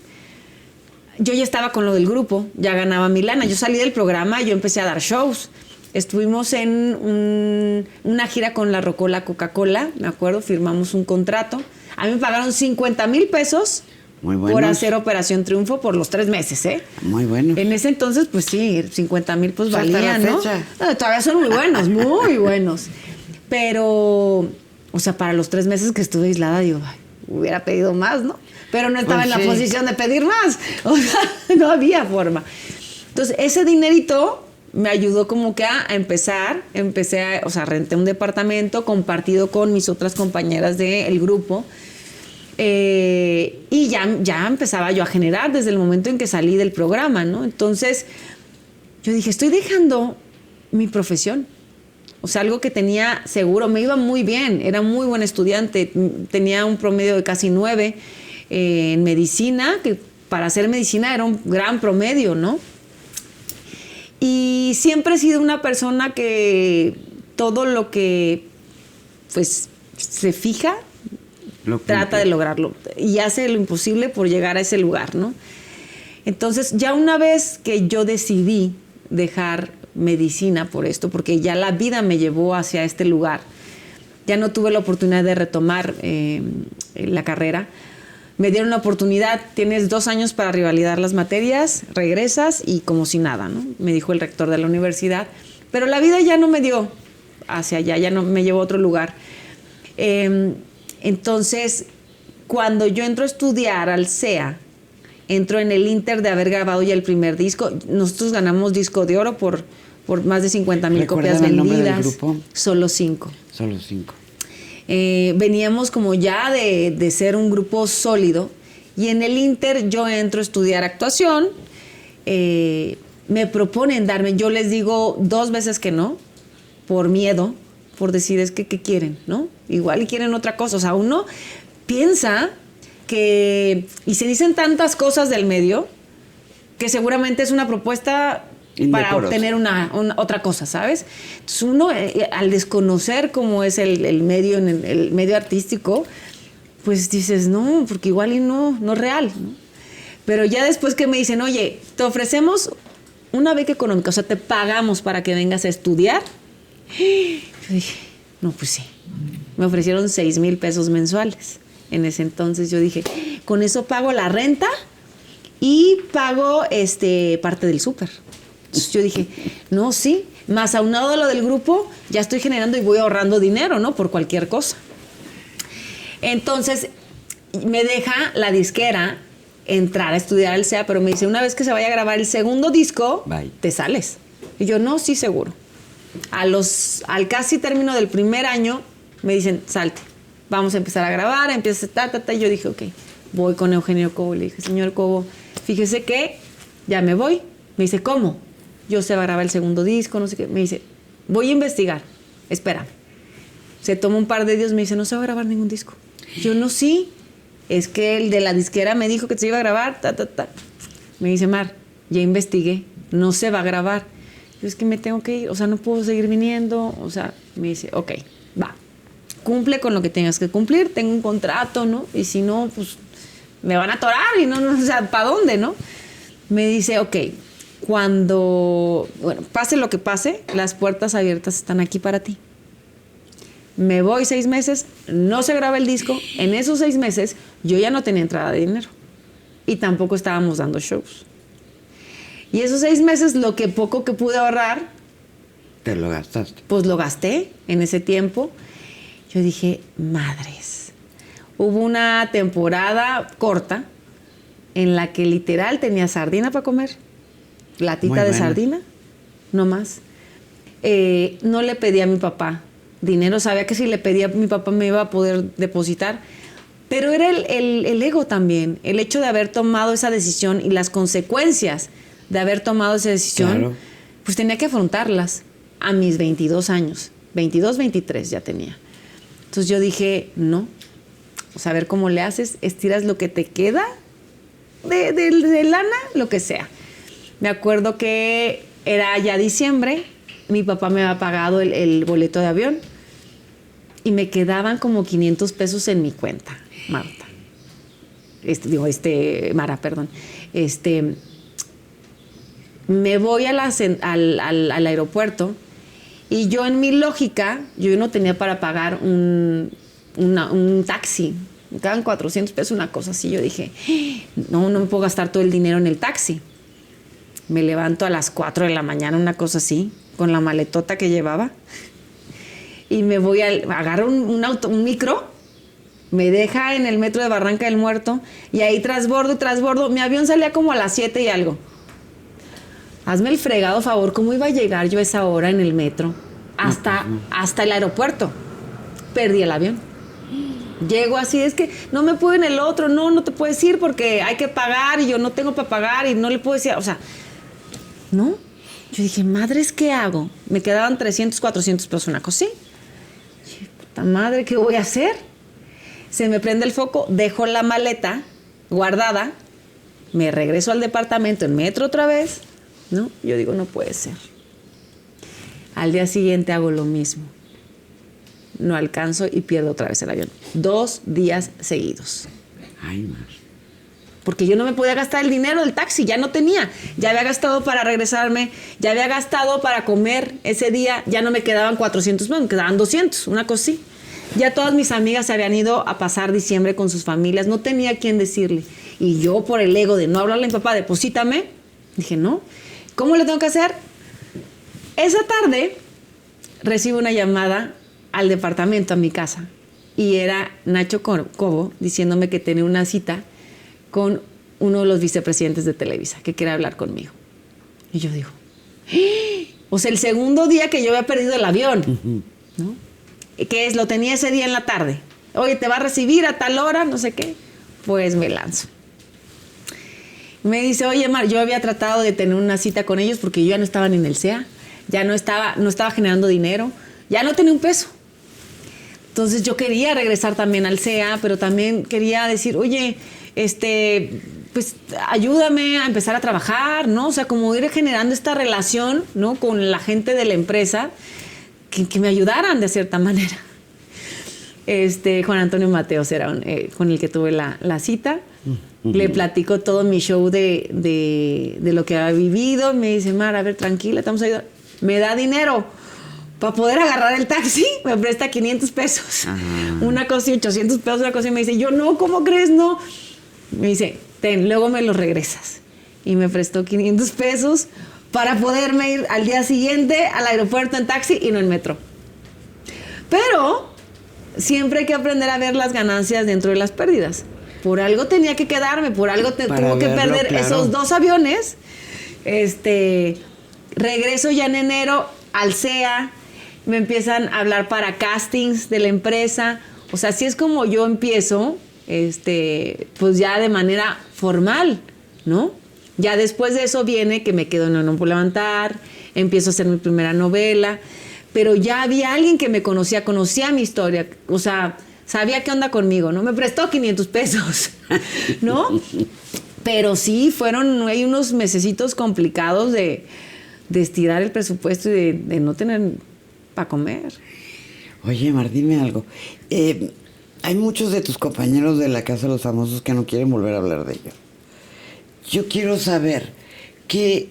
yo ya estaba con lo del grupo, ya ganaba mi lana. Yo salí del programa y yo empecé a dar shows. Estuvimos en una gira con la Rocola Coca-Cola, me acuerdo, firmamos un contrato. A mí me pagaron 50,000 pesos. Muy buenos. Por hacer Operación Triunfo por los 3 meses, ¿eh? Muy bueno. En ese entonces, pues sí, 50,000 pues valía, ¿no? No, todavía son muy buenos, muy buenos. Pero, o sea, para los 3 meses que estuve aislada, digo, ay, hubiera pedido más, ¿no? Pero no estaba pues en la posición de pedir más. O sea, no había forma. Entonces, ese dinerito me ayudó como que a empezar. O sea, renté un departamento compartido con mis otras compañeras del grupo. Y ya empezaba yo a generar desde el momento en que salí del programa, ¿no? Entonces yo dije, estoy dejando mi profesión, o sea, algo que tenía seguro, me iba muy bien, era muy buen estudiante, tenía un promedio de casi 9 en medicina, que para hacer medicina era un gran promedio, ¿no? Y siempre he sido una persona que todo lo que pues se fija, trata de lograrlo y hace lo imposible por llegar a ese lugar, ¿no? Entonces, ya una vez que yo decidí dejar medicina por esto, porque ya la vida me llevó hacia este lugar, ya no tuve la oportunidad de retomar la carrera. Me dieron la oportunidad, tienes 2 años para revalidar las materias, regresas y como si nada, ¿no? Me dijo el rector de la universidad. Pero la vida ya no me dio hacia allá, ya no me llevó a otro lugar. Entonces, cuando yo entro a estudiar al CEA, entro en el inter de haber grabado ya el primer disco. Nosotros ganamos disco de oro por más de 50,000 copias vendidas. ¿Recuerdan el nombre del grupo? Solo 5. Solo 5. Veníamos como ya de ser un grupo sólido y en el inter yo entro a estudiar actuación. Me proponen darme, yo les digo 2 veces que no, por miedo, por decir es que ¿qué quieren? ¿No? Igual y quieren otra cosa. O sea, uno piensa que, y se dicen tantas cosas del medio, que seguramente es una propuesta para obtener otra cosa, ¿sabes? Entonces uno, al desconocer cómo es el medio, el medio artístico, pues dices, no, porque igual y no es real, ¿no? Pero ya después que me dicen, oye, te ofrecemos una beca económica, o sea, te pagamos para que vengas a estudiar, yo dije, no, pues sí. Me ofrecieron 6,000 pesos mensuales. En ese entonces yo dije, con eso pago la renta y pago parte del súper. Entonces yo dije, no, sí, más aunado a lo del grupo, ya estoy generando y voy ahorrando dinero, ¿no? Por cualquier cosa. Entonces me deja la disquera entrar a estudiar al CEA, pero me dice, una vez que se vaya a grabar el segundo disco, bye, te sales. Y yo, no, sí, seguro. Al casi término del primer año, me dicen, salte, vamos a empezar a grabar, empieza y yo dije, ok, voy con Eugenio Cobo. Le dije, señor Cobo, fíjese que ya me voy. Me dice, ¿cómo? Yo se va a grabar el segundo disco, no sé qué. Me dice, voy a investigar, espérame. Se toma un par de días, me dice, no se va a grabar ningún disco. Yo, no, sí, es que el de la disquera me dijo que se iba a grabar, Me dice, Mar, ya investigué, no se va a grabar. Yo, es que me tengo que ir, o sea, no puedo seguir viniendo, o sea, me dice, ok, va, cumple con lo que tengas que cumplir, tengo un contrato, ¿no? Y si no, pues me van a atorar y no, o sea, ¿para dónde, no? Me dice, ok, cuando, bueno, pase lo que pase, las puertas abiertas están aquí para ti. Me voy 6 meses, no se graba el disco. En esos 6 meses yo ya no tenía entrada de dinero y tampoco estábamos dando shows. Y esos 6 meses, lo que poco que pude ahorrar, ¿te lo gastaste? Pues lo gasté en ese tiempo. Yo dije, madres. Hubo una temporada corta en la que literal tenía sardina para comer, latita de sardina, no más. No le pedí a mi papá dinero, sabía que si le pedía a mi papá me iba a poder depositar, pero era el ego también, el hecho de haber tomado esa decisión y las consecuencias de haber tomado esa decisión, claro, pues tenía que afrontarlas a mis 22 años, 22, 23 ya tenía. Entonces yo dije, no, o sea, a ver cómo le haces, estiras lo que te queda de lana, lo que sea. Me acuerdo que era ya diciembre, mi papá me había pagado el boleto de avión y me quedaban como 500 pesos en mi cuenta, Marta. Mara, perdón. Me voy al aeropuerto y yo en mi lógica, yo no tenía para pagar un taxi. Me quedaban 400 pesos, una cosa así. Yo dije, no me puedo gastar todo el dinero en el taxi. Me levanto a las 4 de la mañana, una cosa así, con la maletota que llevaba. Y me voy agarro un micro, me deja en el metro de Barranca del Muerto y ahí transbordo. Mi avión salía como a las 7 y algo. Hazme el fregado favor, ¿cómo iba a llegar yo a esa hora en el metro? Hasta el aeropuerto. Perdí el avión. Llego así, es que no me puedo en el otro, no te puedes ir porque hay que pagar y yo no tengo para pagar y no le puedo decir, o sea, ¿no? Yo dije, madres, ¿qué hago? Me quedaban 300, 400 pesos, una cosa así. Dije, puta madre, ¿qué voy a hacer? Se me prende el foco, dejo la maleta guardada, me regreso al departamento en metro otra vez, ¿no? Yo digo, no puede ser. Al día siguiente hago lo mismo. No alcanzo y pierdo otra vez el avión. 2 días seguidos. Ay, Mar. Porque yo no me podía gastar el dinero del taxi, ya no tenía. Ya había gastado para regresarme, ya había gastado para comer ese día, ya no me quedaban 400 pesos, me quedaban 200, una cosa así. Ya todas mis amigas se habían ido a pasar diciembre con sus familias, no tenía a quién decirle. Y yo, por el ego de no hablarle a mi papá, deposítame, dije, no. ¿Cómo le tengo que hacer? Esa tarde recibo una llamada al departamento, a mi casa, y era Nacho Cobo diciéndome que tenía una cita con uno de los vicepresidentes de Televisa, que quiere hablar conmigo. Y yo digo, ¡ah! O sea, el segundo día que yo había perdido el avión, ¿no? Que es, lo tenía ese día en la tarde. Oye, te va a recibir a tal hora, no sé qué. Pues me lanzo. Me dice, oye, Mar, yo había tratado de tener una cita con ellos porque yo ya no estaba ni en el SEA, ya no estaba generando dinero, ya no tenía un peso. Entonces yo quería regresar también al SEA, pero también quería decir, oye, pues ayúdame a empezar a trabajar, ¿no? O sea, como ir generando esta relación, ¿no? Con la gente de la empresa, que me ayudaran de cierta manera. Juan Antonio Mateos era con el que tuve la cita. Le platico todo mi show de lo que había vivido. Me dice, Mar, a ver, tranquila, te vamos a ayudar. Me da dinero para poder agarrar el taxi, me presta 500 pesos. Una cosa y 800 pesos, una cosa, y me dice, yo no, ¿cómo crees? No. Me dice, ten, luego me los regresas. Y me prestó 500 pesos para poderme ir al día siguiente al aeropuerto en taxi y no en metro. Pero siempre hay que aprender a ver las ganancias dentro de las pérdidas. Por algo tenía que quedarme, por algo tuvo que perder esos 2 aviones. Regreso ya en enero al SEA, me empiezan a hablar para castings de la empresa. O sea, así es como yo empiezo, pues ya de manera formal, ¿no? Ya después de eso viene que me quedo en No Puedo Levantar, empiezo a hacer mi primera novela, pero ya había alguien que me conocía mi historia, o sea, sabía qué onda conmigo, ¿no? Me prestó 500 pesos, ¿no? Pero sí, hay unos mesecitos complicados de estirar el presupuesto y de no tener para comer. Oye, Mar, dime algo. Hay muchos de tus compañeros de la Casa de los Famosos que no quieren volver a hablar de ello. Yo quiero saber qué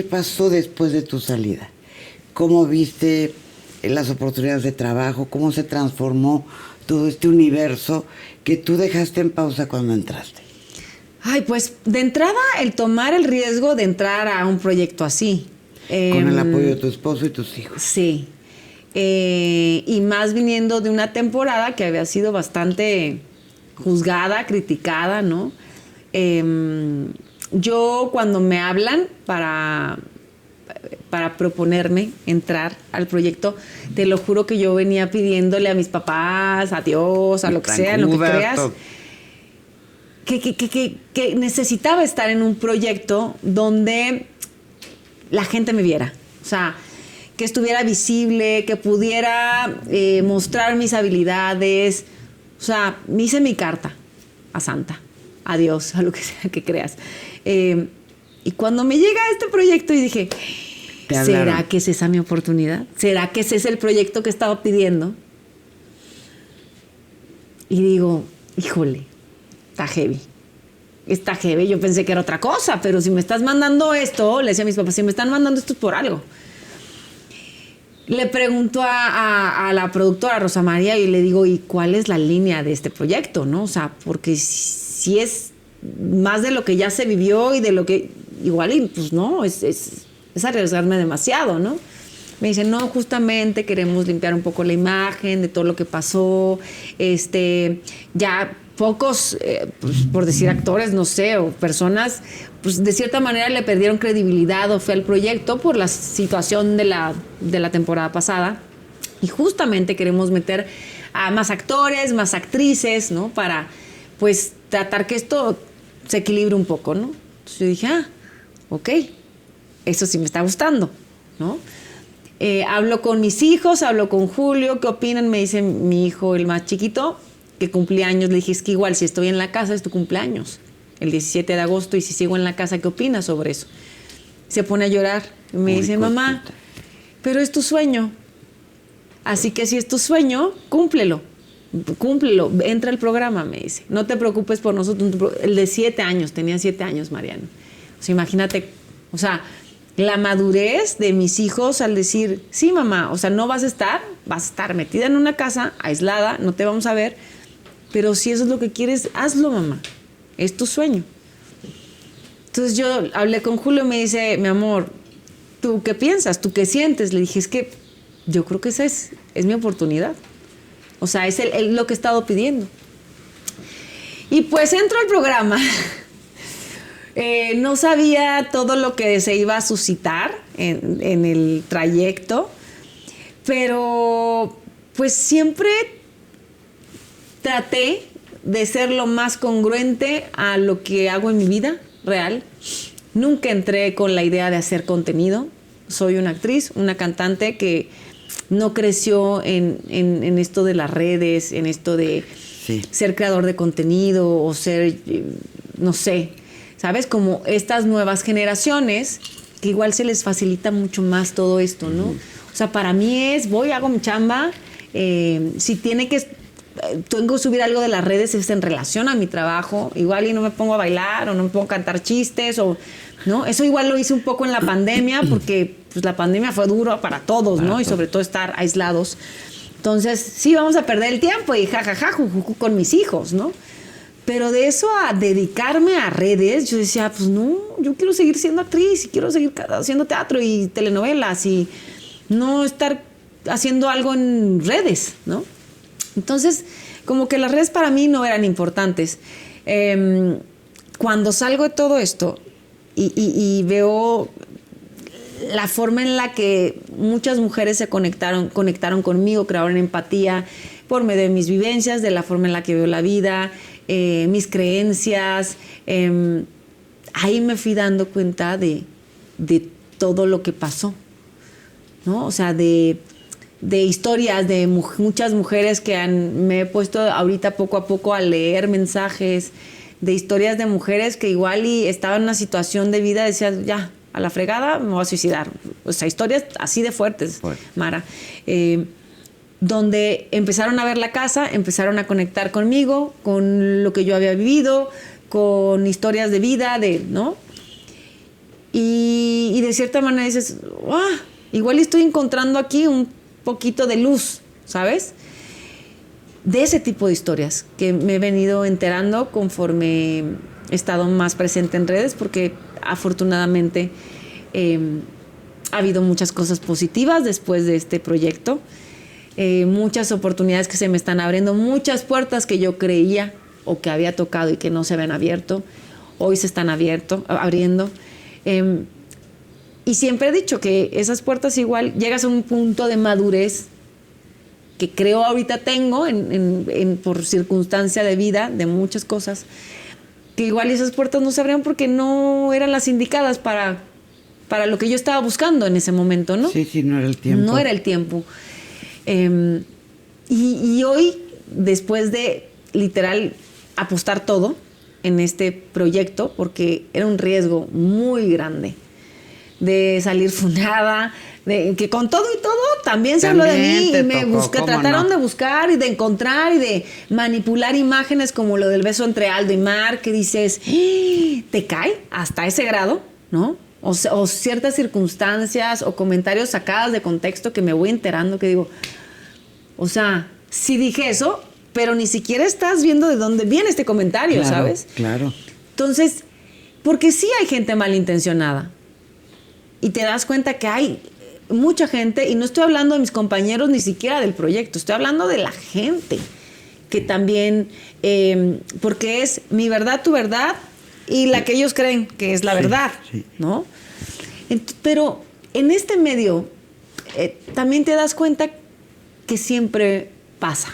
pasó después de tu salida. ¿Cómo viste las oportunidades de trabajo? ¿Cómo se transformó todo este universo que tú dejaste en pausa cuando entraste? Ay, pues de entrada el tomar el riesgo de entrar a un proyecto así. Con el apoyo de tu esposo y tus hijos. Sí. Y más viniendo de una temporada que había sido bastante juzgada, criticada, ¿no? Yo cuando me hablan para proponerme entrar al proyecto, te lo juro que yo venía pidiéndole a mis papás, a Dios, a lo que sea, lo que creas, que necesitaba estar en un proyecto donde la gente me viera. O sea, que estuviera visible, que pudiera mostrar mis habilidades. O sea, me hice mi carta a Santa, a Dios, a lo que sea que creas. Y cuando me llega este proyecto y dije, ¿será que es esa mi oportunidad? ¿Será que ese es el proyecto que estaba pidiendo? Y digo, híjole, está heavy. Está heavy. Yo pensé que era otra cosa, pero si me estás mandando esto, le decía a mis papás, si me están mandando esto es por algo. Le pregunto a la productora Rosa María y le digo, ¿y cuál es la línea de este proyecto? ¿No? O sea, porque si es más de lo que ya se vivió y de lo que igual, y pues no, es arriesgarme demasiado, ¿no? Me dicen, no, justamente queremos limpiar un poco la imagen de todo lo que pasó. Ya pocos, pues, por decir actores, no sé, o personas, pues de cierta manera le perdieron credibilidad o fe al proyecto por la situación de la temporada pasada. Y justamente queremos meter a más actores, más actrices, ¿no? Para, pues, tratar que esto se equilibre un poco, ¿no? Entonces yo dije, ok, eso sí me está gustando, ¿no? Hablo con mis hijos, hablo con Julio, ¿qué opinan? Me dice mi hijo, el más chiquito, que cumplía años. Le dije, es que igual si estoy en la casa es tu cumpleaños, el 17 de agosto, y si sigo en la casa, ¿qué opinas sobre eso? se pone a llorar. Y me dice, mamá, cosita. pero es tu sueño. Así que si es tu sueño, cúmplelo, entra al programa, me dice. No te preocupes por nosotros. El de 7 años, tenía 7 años, Mariano. O sea, imagínate, o sea, la madurez de mis hijos al decir, sí, mamá, o sea, no vas a estar metida en una casa, aislada, no te vamos a ver, pero si eso es lo que quieres, hazlo, mamá. Es tu sueño. Entonces yo hablé con Julio y me dice, mi amor, ¿tú qué piensas? ¿Tú qué sientes? Le dije, es que yo creo que esa es mi oportunidad. O sea, es lo que he estado pidiendo. Y pues entro al programa. No sabía todo lo que se iba a suscitar en el trayecto, pero pues siempre traté de ser lo más congruente a lo que hago en mi vida real. Nunca entré con la idea de hacer contenido. Soy una actriz, una cantante que no creció en esto de las redes, en esto de ser creador de contenido o ser, no sé, ¿sabes? Como estas nuevas generaciones que igual se les facilita mucho más todo esto, ¿no? O sea, para mí hago mi chamba, si tengo que subir algo de las redes es en relación a mi trabajo, igual y no me pongo a bailar o no me pongo a cantar chistes o, ¿no? Eso igual lo hice un poco en la pandemia porque pues, la pandemia fue duro para todos, ¿no? Y sobre todo estar aislados. Entonces, sí, vamos a perder el tiempo y jajaja, jujuju con mis hijos, ¿no? Pero de eso a dedicarme a redes, yo decía, pues no, yo quiero seguir siendo actriz y quiero seguir haciendo teatro y telenovelas y no estar haciendo algo en redes, ¿no? Entonces, como que las redes para mí no eran importantes. Cuando salgo de todo esto y veo la forma en la que muchas mujeres se conectaron conmigo, crearon empatía por medio de mis vivencias, de la forma en la que veo la vida, mis creencias, ahí me fui dando cuenta de todo lo que pasó, ¿no? O sea, de historias de muchas mujeres que me he puesto ahorita poco a poco a leer mensajes de historias de mujeres que igual y estaban en una situación de vida, decían, ya, a la fregada me voy a suicidar. O sea, historias así de fuertes, Mara. Donde empezaron a ver la casa, empezaron a conectar conmigo, con lo que yo había vivido, con historias de vida, ¿no? Y de cierta manera dices, igual estoy encontrando aquí un poquito de luz, ¿sabes? De ese tipo de historias que me he venido enterando conforme he estado más presente en redes, porque afortunadamente ha habido muchas cosas positivas después de este proyecto. Muchas oportunidades que se me están abriendo, muchas puertas que yo creía o que había tocado y que no se habían abierto, hoy se están abriendo. Y siempre he dicho que esas puertas igual llegas a un punto de madurez que creo ahorita tengo por circunstancia de vida, de muchas cosas, que igual esas puertas no se abrían porque no eran las indicadas para lo que yo estaba buscando en ese momento, ¿no? Sí, no era el tiempo. No era el tiempo. Y hoy, después de literal apostar todo en este proyecto, porque era un riesgo muy grande de salir fundada, de que con todo y todo también se habló de mí y me trataron de buscar y de encontrar y de manipular imágenes como lo del beso entre Aldo y Mar, que dices, ¿te cae hasta ese grado? ¿No? O ciertas circunstancias o comentarios sacadas de contexto que me voy enterando, que digo, o sea, sí dije eso, pero ni siquiera estás viendo de dónde viene este comentario, claro, ¿sabes? Claro. Entonces, porque sí hay gente malintencionada y te das cuenta que hay mucha gente, y no estoy hablando de mis compañeros ni siquiera del proyecto, estoy hablando de la gente que también, porque es mi verdad, tu verdad, y la que ellos creen que es la verdad, ¿no? Pero en este medio también te das cuenta que siempre pasa,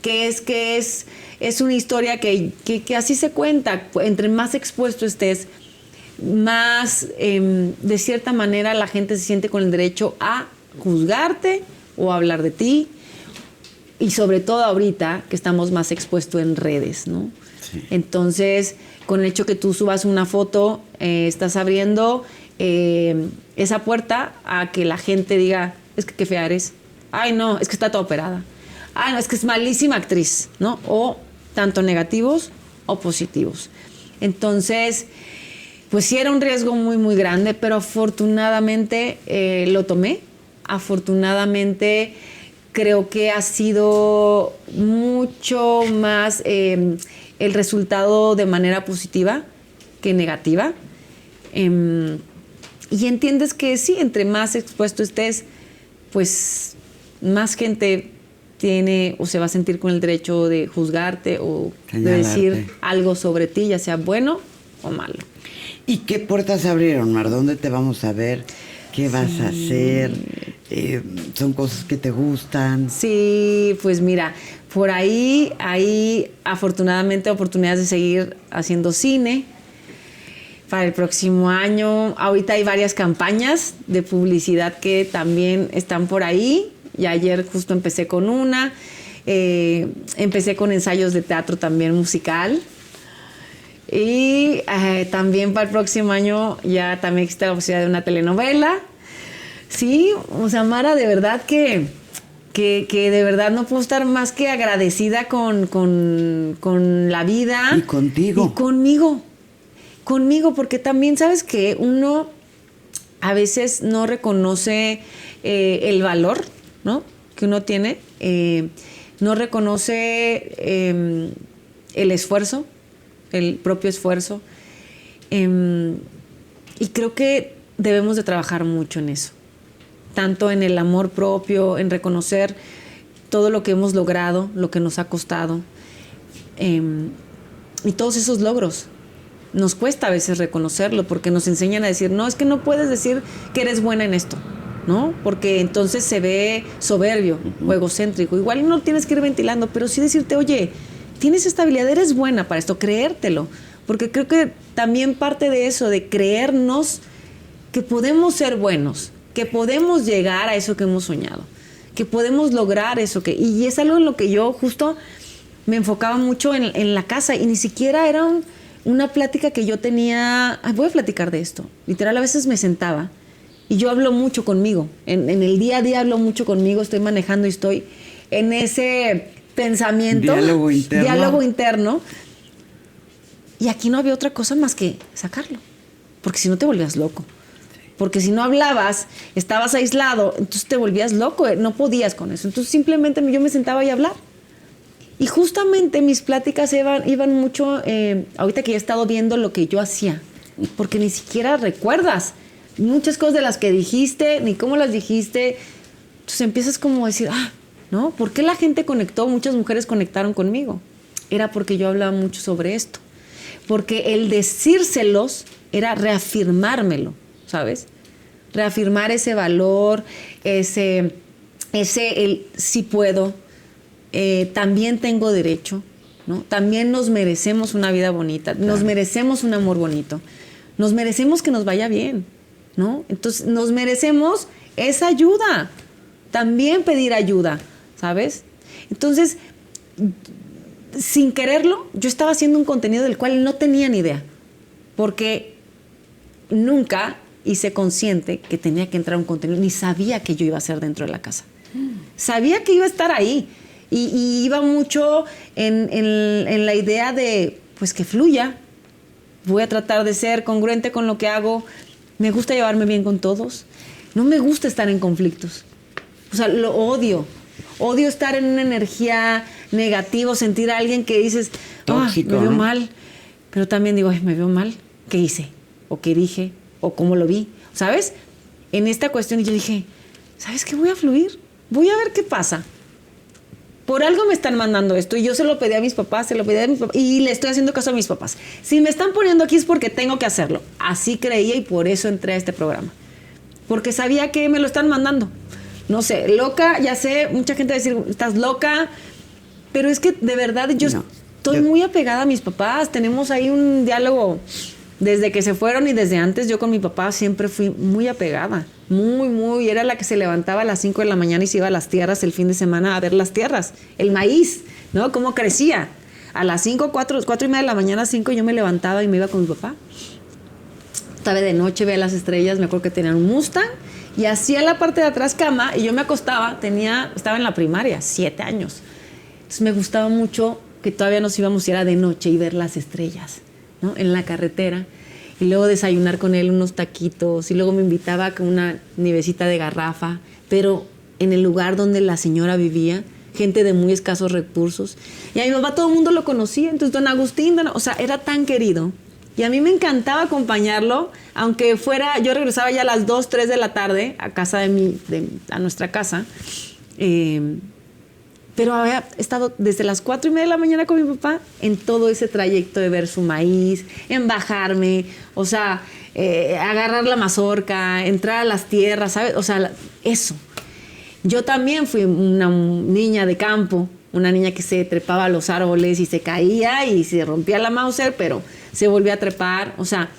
que es una historia que así se cuenta. Entre más expuesto estés, más de cierta manera la gente se siente con el derecho a juzgarte o a hablar de ti, y sobre todo ahorita que estamos más expuestos en redes, ¿no? Sí. Entonces, con el hecho que tú subas una foto, estás abriendo esa puerta a que la gente diga, es que qué fea eres. Ay, no, es que está toda operada. Ay, no, es que es malísima actriz, ¿no? O tanto negativos o positivos. Entonces, pues sí era un riesgo muy, muy grande, pero afortunadamente lo tomé. Afortunadamente creo que ha sido mucho más el resultado de manera positiva que negativa. Y entiendes que sí, entre más expuesto estés, pues más gente tiene o se va a sentir con el derecho de juzgarte o de decir algo sobre ti, ya sea bueno o malo. ¿Y qué puertas abrieron, Mar? ¿Dónde te vamos a ver? ¿Qué vas a hacer? ¿Son cosas que te gustan? Sí, pues mira, por ahí hay afortunadamente oportunidades de seguir haciendo cine para el próximo año. Ahorita hay varias campañas de publicidad que también están por ahí. Y ayer justo empecé con una. Empecé con ensayos de teatro también musical. Y también para el próximo año ya también existe la posibilidad de una telenovela. Sí, o sea, Mara, de verdad que de verdad no puedo estar más que agradecida con la vida. Y contigo. Y conmigo, porque también sabes que uno a veces no reconoce el valor, ¿no?, que uno tiene, no reconoce el esfuerzo, el propio esfuerzo, y creo que debemos de trabajar mucho en eso, tanto en el amor propio, en reconocer todo lo que hemos logrado, lo que nos ha costado, y todos esos logros. Nos cuesta a veces reconocerlo porque nos enseñan a decir, no, es que no puedes decir que eres buena en esto, ¿no? Porque entonces se ve soberbio o egocéntrico. Igual no tienes que ir ventilando, pero sí decirte, oye, tienes esta habilidad, eres buena para esto, creértelo. Porque creo que también parte de eso, de creernos que podemos ser buenos, que podemos llegar a eso que hemos soñado, que podemos lograr eso que... Y es algo en lo que yo justo me enfocaba mucho en la casa, y ni siquiera era una plática que yo tenía. Ay, voy a platicar de esto. Literal, a veces me sentaba y yo hablo mucho conmigo. En el día a día hablo mucho conmigo, estoy manejando y estoy en ese pensamiento. Diálogo interno. Y aquí no había otra cosa más que sacarlo. Porque si no te volvías loco. Porque si no hablabas, estabas aislado, entonces te volvías loco, no podías con eso. Entonces simplemente yo me sentaba y a hablar. Y justamente mis pláticas iban mucho, ahorita que he estado viendo lo que yo hacía, porque ni siquiera recuerdas muchas cosas de las que dijiste, ni cómo las dijiste. Entonces empiezas como a decir, ¿no? ¿Por qué la gente conectó? Muchas mujeres conectaron conmigo. Era porque yo hablaba mucho sobre esto. Porque el decírselos era reafirmármelo, ¿sabes? Reafirmar ese valor, el sí puedo. También tengo derecho, ¿no? También nos merecemos una vida bonita, claro. Nos merecemos un amor bonito, nos merecemos que nos vaya bien, ¿no? Entonces nos merecemos esa ayuda, también pedir ayuda, ¿sabes? Entonces, sin quererlo, yo estaba haciendo un contenido del cual no tenía ni idea, porque nunca hice consciente que tenía que entrar un contenido, ni sabía que yo iba a hacer dentro de la casa. Sabía que iba a estar ahí. Y iba mucho en la idea de, pues, que fluya. Voy a tratar de ser congruente con lo que hago. Me gusta llevarme bien con todos. No me gusta estar en conflictos. O sea, lo odio. Odio estar en una energía negativa, sentir a alguien que dices, tóxico, me veo ¿no? mal. Pero también digo, me veo mal. ¿Qué hice? ¿O qué dije? ¿O cómo lo vi? ¿Sabes? En esta cuestión yo dije, ¿sabes qué? Voy a fluir. Voy a ver qué pasa. Por algo me están mandando esto y yo se lo pedí a mis papás, y le estoy haciendo caso a mis papás. Si me están poniendo aquí es porque tengo que hacerlo. Así creía y por eso entré a este programa. Porque sabía que me lo están mandando. No sé, loca, ya sé, mucha gente va a decir, estás loca, pero es que de verdad yo estoy muy apegada a mis papás. Tenemos ahí un diálogo desde que se fueron y desde antes. Yo con mi papá siempre fui muy apegada. Muy, era la que se levantaba a las 5 de la mañana y se iba a las tierras el fin de semana a ver las tierras, el maíz, ¿no? Cómo crecía. A las 4 y media de la mañana, 5, yo me levantaba y me iba con mi papá. Todavía de noche veía las estrellas, me acuerdo que tenían un Mustang y hacía la parte de atrás cama y yo me acostaba, estaba en la primaria, 7 años. Entonces me gustaba mucho que todavía nos íbamos, era de noche, y ver las estrellas, ¿no? En la carretera. Y luego desayunar con él unos taquitos. Y luego me invitaba con una nievecita de garrafa. Pero en el lugar donde la señora vivía, gente de muy escasos recursos. Y a mi papá todo el mundo lo conocía. Entonces, don Agustín, o sea, era tan querido. Y a mí me encantaba acompañarlo, aunque fuera, yo regresaba ya a las 2, 3 de la tarde a casa a nuestra casa. Pero había estado desde las 4:30 de la mañana con mi papá en todo ese trayecto de ver su maíz, en bajarme, o sea, agarrar la mazorca, entrar a las tierras, ¿sabes? O sea, eso. Yo también fui una niña de campo, una niña que se trepaba a los árboles y se caía y se rompía la Mauser, pero se volvía a trepar. O sea,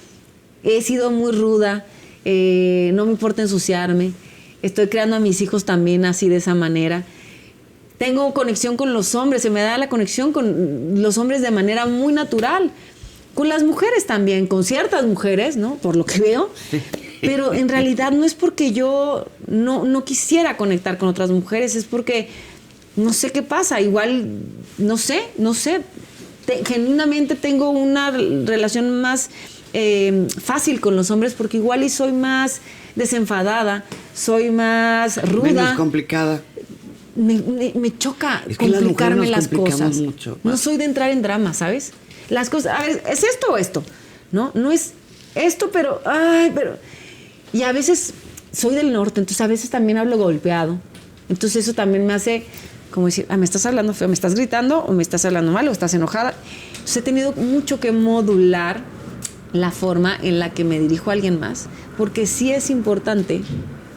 he sido muy ruda, no me importa ensuciarme. Estoy creando a mis hijos también así, de esa manera. Tengo conexión con los hombres, se me da la conexión con los hombres de manera muy natural. Con las mujeres también, con ciertas mujeres, ¿no? Por lo que veo. Pero en realidad no es porque yo no quisiera conectar con otras mujeres, es porque no sé qué pasa. Igual, no sé. Genuinamente tengo una relación más fácil con los hombres porque igual y soy más desenfadada, soy más ruda. Menos complicada. Me choca complicarme las cosas. Mucho. No soy de entrar en drama, ¿sabes? Las cosas, a ver, ¿es esto o esto? No es esto, pero... Y a veces soy del norte, entonces a veces también hablo golpeado. Entonces eso también me hace como decir, ¿me estás hablando feo? ¿Me estás gritando? ¿O me estás hablando mal? ¿O estás enojada? Entonces he tenido mucho que modular la forma en la que me dirijo a alguien más, porque sí es importante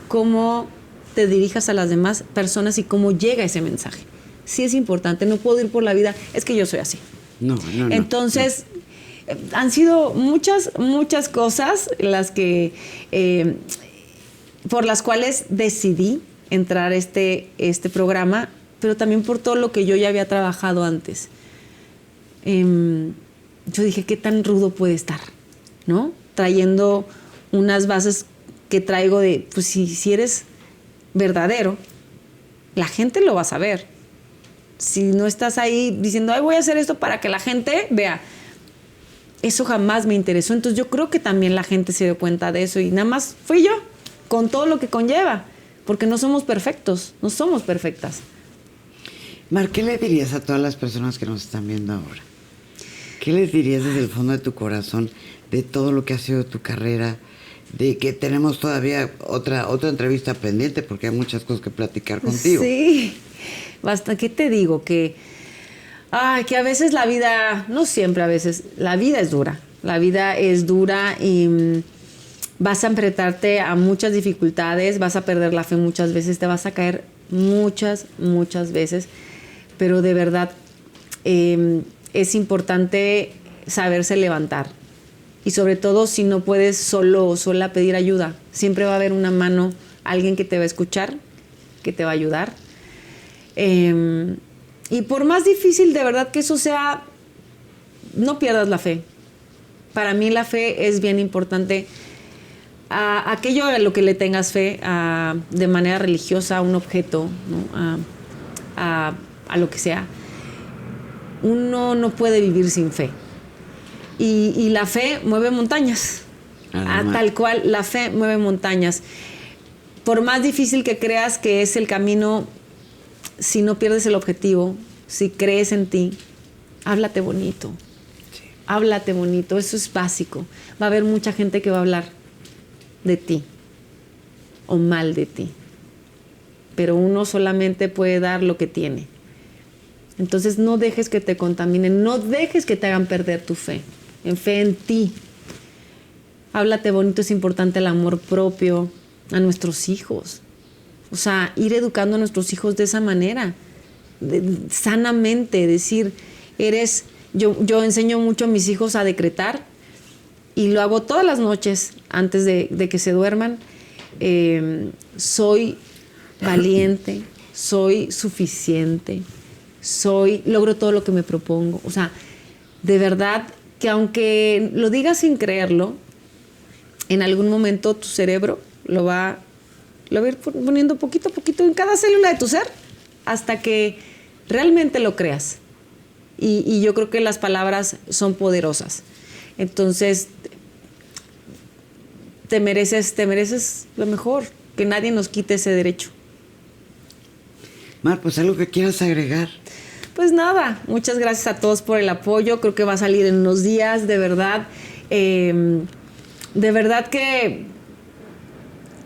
cómo te dirijas a las demás personas y cómo llega ese mensaje. Sí es importante, no puedo ir por la vida, es que yo soy así. No. Entonces, han sido muchas cosas las que, por las cuales decidí entrar a este programa, pero también por todo lo que yo ya había trabajado antes. Yo dije, ¿qué tan rudo puede estar? ¿No? Trayendo unas bases que traigo de, pues si eres verdadero, la gente lo va a saber. Si no estás ahí diciendo, ay, voy a hacer esto para que la gente vea. Eso jamás me interesó. Entonces yo creo que también la gente se dio cuenta de eso y nada más fui yo, con todo lo que conlleva, porque no somos perfectos, no somos perfectas. Mar, ¿qué le dirías a todas las personas que nos están viendo ahora? ¿Qué les dirías desde el fondo de tu corazón de todo lo que ha sido tu carrera? De que tenemos todavía otra entrevista pendiente porque hay muchas cosas que platicar contigo. Sí, basta. ¿Qué te digo? Que a veces la vida, no siempre a veces, la vida es dura. La vida es dura y vas a enfrentarte a muchas dificultades, vas a perder la fe muchas veces, te vas a caer muchas veces, pero de verdad es importante saberse levantar. Y sobre todo si no puedes solo o sola pedir ayuda, siempre va a haber una mano, alguien que te va a escuchar, que te va a ayudar. Y por más difícil de verdad que eso sea, no pierdas la fe. Para mí la fe es bien importante. Aquello a lo que le tengas fe, de manera religiosa, a un objeto, ¿no? a lo que sea, uno no puede vivir sin fe. Y la fe mueve montañas. Tal cual, la fe mueve montañas. Por más difícil que creas que es el camino, si no pierdes el objetivo, si crees en ti, háblate bonito. Sí. Háblate bonito, eso es básico. Va a haber mucha gente que va a hablar de ti o mal de ti. Pero uno solamente puede dar lo que tiene. Entonces no dejes que te contaminen, no dejes que te hagan perder tu fe. En fe en ti. Háblate bonito, es importante el amor propio a nuestros hijos. O sea, ir educando a nuestros hijos de esa manera, sanamente, decir, yo enseño mucho a mis hijos a decretar y lo hago todas las noches antes de que se duerman. Soy valiente, soy suficiente, logro todo lo que me propongo. O sea, de verdad que aunque lo digas sin creerlo, en algún momento tu cerebro lo va a ir poniendo poquito a poquito en cada célula de tu ser hasta que realmente lo creas. Y yo creo que las palabras son poderosas. Entonces, te mereces lo mejor, que nadie nos quite ese derecho. Mar, pues algo que quieras agregar. Pues nada, muchas gracias a todos por el apoyo. Creo que va a salir en unos días, de verdad. De verdad que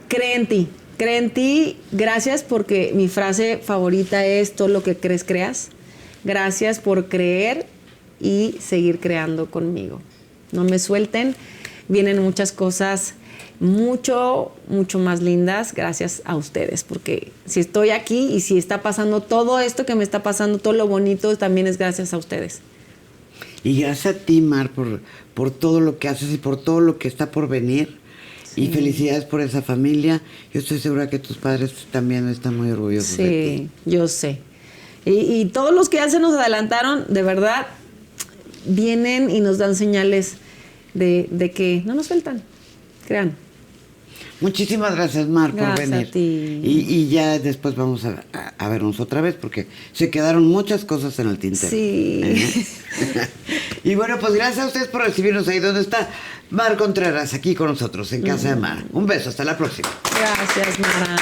cree en ti. Cree en ti. Gracias, porque mi frase favorita es: todo lo que crees, creas. Gracias por creer y seguir creando conmigo. No me suelten. Vienen muchas cosas mucho más lindas gracias a ustedes, porque si estoy aquí y si está pasando todo esto que me está pasando, todo lo bonito, también es gracias a ustedes. Y gracias a ti, Mar, por todo lo que haces y por todo lo que está por venir. Sí. Y felicidades por esa familia. Yo estoy segura que tus padres también están muy orgullosos de ti. Sí, yo sé. Y todos los que ya se nos adelantaron, de verdad, vienen y nos dan señales de que no nos sueltan. Crean. Muchísimas gracias, Mar, por venir. Gracias a ti. Y ya después vamos a vernos otra vez, porque se quedaron muchas cosas en el tintero. Sí. Y bueno, pues gracias a ustedes por recibirnos ahí donde está Mar Contreras, aquí con nosotros, en Casa de Mar. Un beso, hasta la próxima. Gracias, Mara.